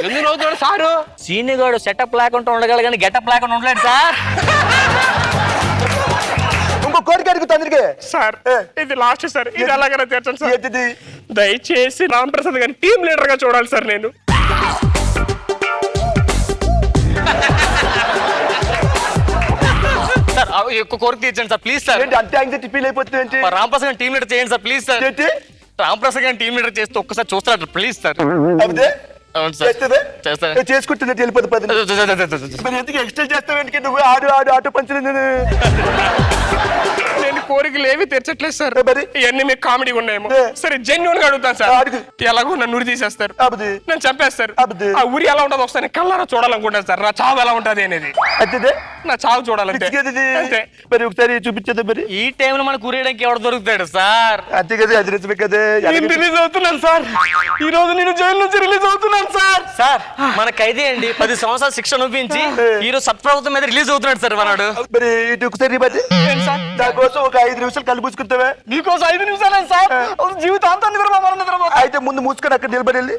ఎందుకు నవ్వుతున్నారు సారు? సీనిగాడు సెటప్ లేకుండా ఉండగలరు కానీ గెటప్ లేకుండా ఉండలేడు సార్. ఇంకో కోరిక అడుగుతుంది సార్. ఇది లాస్ట్ సార్. ఇది ఎలాగైనా తీర్చండి సార్. ఏంటిది? దయచేసి రాంప్రసాద్ గారిని టీమ్ లీడర్ గా చూడాలి సార్ నేను. సార్ ఎక్కువ కోరిక తీర్చండి సార్ ప్లీజ్ సార్. అంతే యాంగ్జైటీ ఫీల్ అయిపోతుంది. రాంప్రసాద్ గారిని టీమ్ లీడర్ చేయండి సార్ ప్లీజ్ సార్. రాంప్రసాద్ గారిని టీమ్ లీడర్ చేస్తే ఒక్కసారి చూస్తారు ప్లీజ్ సార్. అవును సార్ చేస్తాను. చేసుకుంటున్నా వెళ్ళిపోతుంది. మరి ఎందుకు ఎక్స్ట్రా చేస్తావు? నువ్వు ఆడు ఆటో పంచలేదు. నేను కోరికలు ఏవి తీర్చట్లేదు సార్. ఇవన్నీ మీకు కామెడీ ఉన్నాయేమో. సరే జెన్యున్ గా అడుగుతాను సార్. ఎలాగో నన్ను ఉరి తీసేస్తారు, నన్ను చంపేస్తారు. ఆ ఊరి ఎలా ఉంటుందో ఒకసారి కళ్ళారా చూడాలనుకుంటాను సార్. నా చావు ఎలా ఉంటది అనేది. నా చావు చూడాలంటే మరి ఒకసారి చూపించదు. మరి ఈ టైంలో మనకు ఊరేయడానికి ఎవరు దొరుకుతాడు సార్? అంతే కదా, అది నిజమే కదా. రిలీజ్ అవుతున్నాను సార్. ఈ రోజు నేను జైలు నుంచి రిలీజ్ అవుతున్నాను సార్. సార్ మన ఖైదీ అండి 10 సంవత్సరాలు శిక్ష అనుభవించి ఈ రోజు సత్ప్రభుత్వం మీద రిలీజ్ అవుతున్నాడు సార్ మనడు. మరి ఇటు ఒకసారి దానికోసం ఒక 5 నిమిషాలు కళ్ళు పూసుకుంటావా? మీకోసం 5 నిమిషాలు సార్. జీవితాంతాన్ని కూడా అయితే ముందు మూసుకొని అక్కడ నిలబడి వెళ్ళి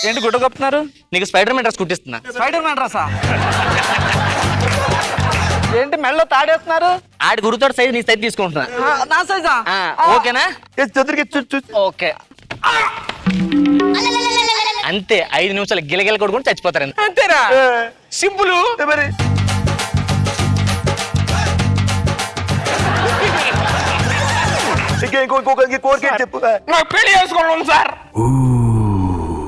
ఏంటి గుడ్డ కప్పుతున్నారు? నీకు స్పైడర్ మ్యాన్ డ్రెస్ కుట్టిస్తున్నా. స్పైడర్ మ్యాన్ డ్రెస్సా? ఏంటి మెళ్ళో తాడేస్తున్నారు? ఆడి గురుతోటి సైజ్ నీ సైజ్ తీసుకుంటున్నా. నా సైజా? ఓకేనా? ఓకే అంతే. 5 నిమిషాలు గిలగిల కొడుకుని చచ్చిపోతారు. అంతేనా? సింపుల్. మరి కోరిక చెప్పు. నాకు పెళ్లి చేసుకోవాలి సార్.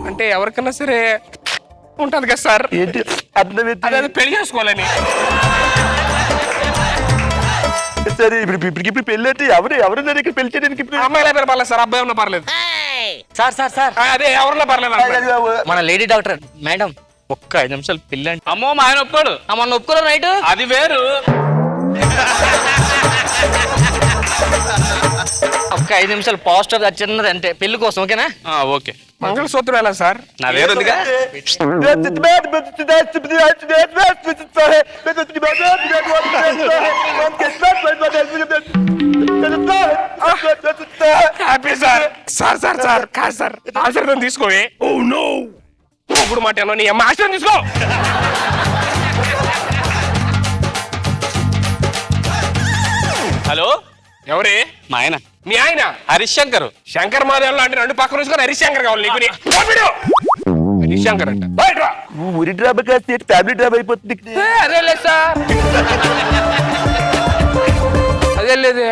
అంటే ఎవరికైనా సరే ఉంటది కదా సార్. ఏంటి అర్థం? అదే పెళ్లి చేసుకోవాలని. సరే ఇప్పుడు పెళ్లి అంటే ఎవరున్నారు ఇక్కడ పెళ్లి చేయడానికి? అమ్మాయిలు అయిపోయిన పర్లేదు సార్, అబ్బాయి ఉన్నా పర్లేదు సార్ సార్ సార్ అదే ఎవరున్నా పర్లేదు. మన లేడీ డాక్టర్ మేడం ఒక్క 5 నిమిషాలు పెళ్ళి అంటే. అమ్మో మా ఆయన ఒప్పుకోడు. మన ఒప్పుకోరు రైట్, అది వేరు. ఒక్క 5 నిమిషాలు పాజిటివ్ చిన్నది అంటే పెళ్లి కోసం. ఓకేనా? ఓకే. మంగళసూత్రం ఎలా సార్? నా వేరు ఉందిగా. Happy sir. Sir sir sir కాదు సార్, ఆశీర్వాదం తీసుకోవే. ఓ నో, ఇప్పుడు మాట నీ అమ్మ ఆశీర్వాదం తీసుకో. హలో, ఎవరే? మా ఆయన. మీ ఆయన హరిశంకర్. శంకర్ మాదేవ్ లాంటి 2 పక్కన ఉంచుకొని హరిశంకర్ కావాలి నీకు. హరిశంకర్ అంట బయట ఊరి డ్రామా కాస్త ఫ్యామిలీ డ్రామా అయిపోతుంది. అదే లేదు సార్, అదే లేదు,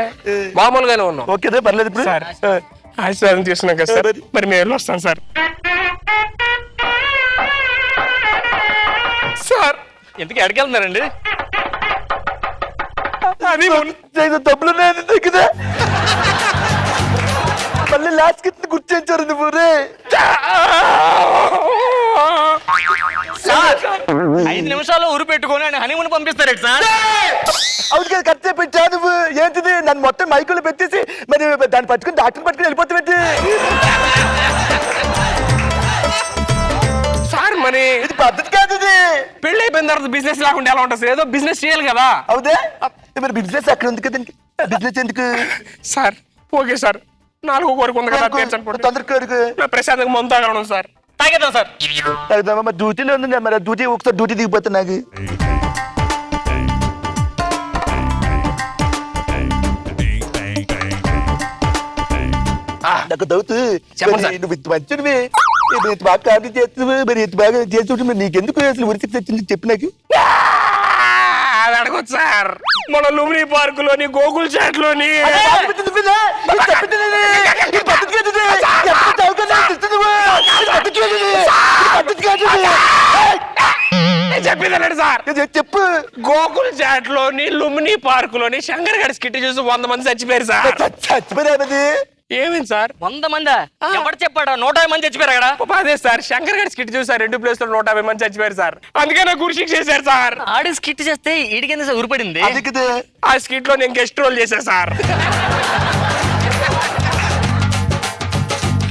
మామూలుగానే ఉన్నాం. ఓకేనా, పర్లేదు. ఇప్పుడు సార్ ఆశీర్వాదం తీసుకున్నాం కదా సార్, మరి మేము వెళ్ళొస్తాం సార్. సార్ ఎందుకు ఎక్కడికి వెళ్తున్నారండి? అది డబ్బులు కదా, మళ్ళీ లాస్ట్ కి గుర్తించారు నువ్వు. రే 5 నిమిషాలు ఊరు పెట్టుకొని హనీమూన్ పంపిస్తారు సార్. అవును కదా, ఖర్చు పెట్టా నువ్వు. ఏంటిది నన్ను మొత్తం మైకులు పెట్టేసి మరి దాన్ని పట్టుకుని డాక్టర్ పట్టుకుని వెళ్ళిపోతావేంటి? సార్ మరి ఇది పద్ధతి కాదు. ఇది పెళ్లి అయిపోయిన తర్వాత బిజినెస్ లేకుండా ఎలా ఉంటుంది? ఏదో బిజినెస్ చేయాలి కదా. అవుదే, మరి బిజినెస్ అక్కడ ఉంది కదండి. బిజినెస్ ఎందుకు సార్? ఓకే సార్, 4 కోరిక ఉంది కదా, తొందరగా ప్రశాంతంగా మందు తాగడం సార్. తాగేద్దాం సార్. మరి డ్యూటీలో ఉంది, మరి డ్యూటీ ఒకసారి డ్యూటీ దిగిపోతా నాకు. నాకు డౌట్, నువ్వు ఇంత మంచివి, ఇంత బాగా కామెడీ చేస్తున్నావు, మరి ఇంత బాగా చేస్తుంటే మరి నీకెందుకు అసలు ఉరికి వచ్చింది చెప్పి నాకు. అది అడగొచ్చు సార్, మన లుంబిని పార్క్ లోని గోకుల్ చాట్ లోని చెప్పిందండి సార్. చెప్పు. గోకుల్ చాట్ లోని లుంబిని పార్క్ లోని శంకర్ గడి స్కిట్ చూసి 100 మంది చచ్చిపోయారు సార్. చచ్చిపోయారు? ఏమైంది సార్? 100 మందా? ఎవరు చెప్పాడా? 150 మంది చచ్చిపోయారు అక్కడ. అదే సార్, శంకర్ గడి స్కిట్ చూసారు 2 ప్లేస్ లో 150 మంది చచ్చిపోయారు సార్. అందుకే నాకు గురిశిక్ష చేశారు సార్. ఆడి స్కిట్ చేస్తే ఈడికింద ఊరిపడింది. ఆ స్కిట్ లో నేను గెస్ట్ రోల్ చేశా సార్.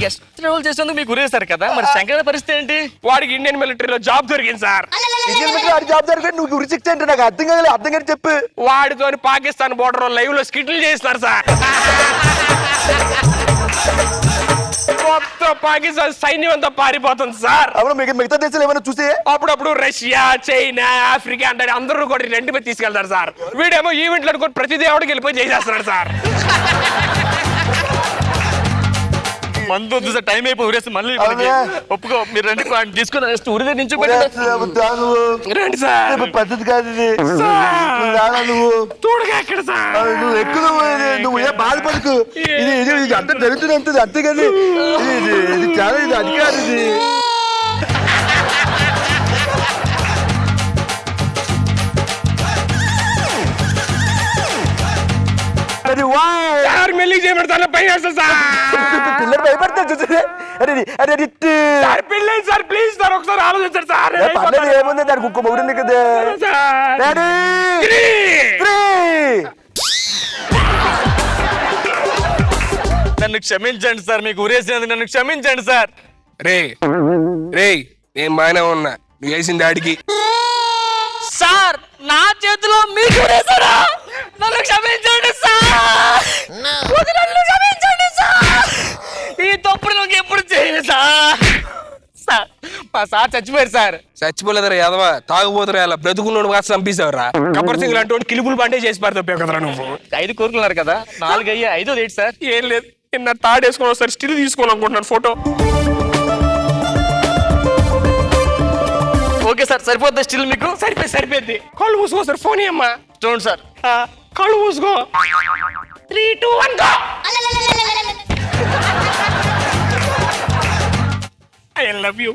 గెస్ట్ రోల్ చేసేందుకు మీకు గురేశారు కదా, మరి శంకర్ పరిస్థితి ఏంటి? వాడికి ఇండియన్ మిలిటరీలో జాబ్ దొరికింది సార్. ఇండియన్ మిలిటరీ జాబ్ దొరికింది, నువ్వు గురిశిక్ష అంటే నాకు అర్థం కాదు. అర్థం కానీ చెప్పు. వాడితో పాకిస్తాన్ బోర్డర్ లైవ్ లో స్కిట్లు చేస్తారు సార్. మొత్తం పాకిస్తాన్ సైన్యం అంతా పారిపోతుంది సార్. అవును, మిగతా దేశాలు ఏమైనా చూసే అప్పుడప్పుడు రష్యా, చైనా, ఆఫ్రికా అంటే అందరూ కూడా రెంట్ మీద తీసుకెళ్తారు సార్. వీడేమో ఈవెంట్లు అనుకుని ప్రతి దేవుడికి వెళ్ళిపోయి చేసేస్తున్నాడు సార్. మందు వద్దు సార్, టైం అయిపోయి ఊరేసి మళ్ళీ ఒప్పుకో. మీరు రండి, తీసుకుని ఊరి దగ్గర నుంచి రండి సార్. పద్ధతి కాదు ఇది. నువ్వు తోడుగా ఎక్కడ సార్? నువ్వు ఎక్కువ నువ్వు ఏ బాధపడకు. ఇది ఇది ఇది అంత జరుగుతుంది అంతే, అంతేగాని ఇది చాలా ఇది అది కాదు. ఇది మెల్లి చేయబడతాను పైన పిల్లలు భయపడతారు చూసే. అరే అరే పిల్లలు సార్, ప్లీజ్ సార్ ఒకసారి ఆలోచించారు సార్. పర్లేదు, ఏముంది దానికి ఇంకో మొగుడు కదా. నన్ను క్షమించండి సార్, మీకు ఊరేసినందుకు నన్ను క్షమించండి సార్. రే రే, నేను బాగానే ఉన్నా, నువ్వు వేసింది ఆడికి. సార్ నా చేతిలో మీకు ఊరేసారా? నన్ను క్షమించండి సార్, నన్ను క్షమించండి సార్. ఈ తప్పుడు నాకు ఎప్పుడు చేయలేదు సార్. మా సార్ చచ్చిపోయారు సార్. చచ్చిపోలేదురా యాదవా, తాగుపోతురా అలా బ్రతుకున్నోడు కాస్త చంపేశావురా. గబ్బర్ సింగ్ లాంటి వాడు కిలుపులు బండే చేసి పారిపోయావు కదరా నువ్వు. 5 కోరుకున్నారు కదా, 4 అయ్యి 5ది ఏంటి సార్? ఏం లేదు, నిన్న తాడేసుకొని ఒకసారి స్టిల్ తీసుకోవాలనుకుంటున్నాను ఫోటో. ఓకే సార్, సరిపోద్ది స్టిల్ మీకు? సరిపోద్ది. కాళ్ళు మూసుకో సార్, ఫోన్ అమ్మా. చూడండి సార్, కాళ్ళు మూసుకో. 3, 2, 1 గో. I love you.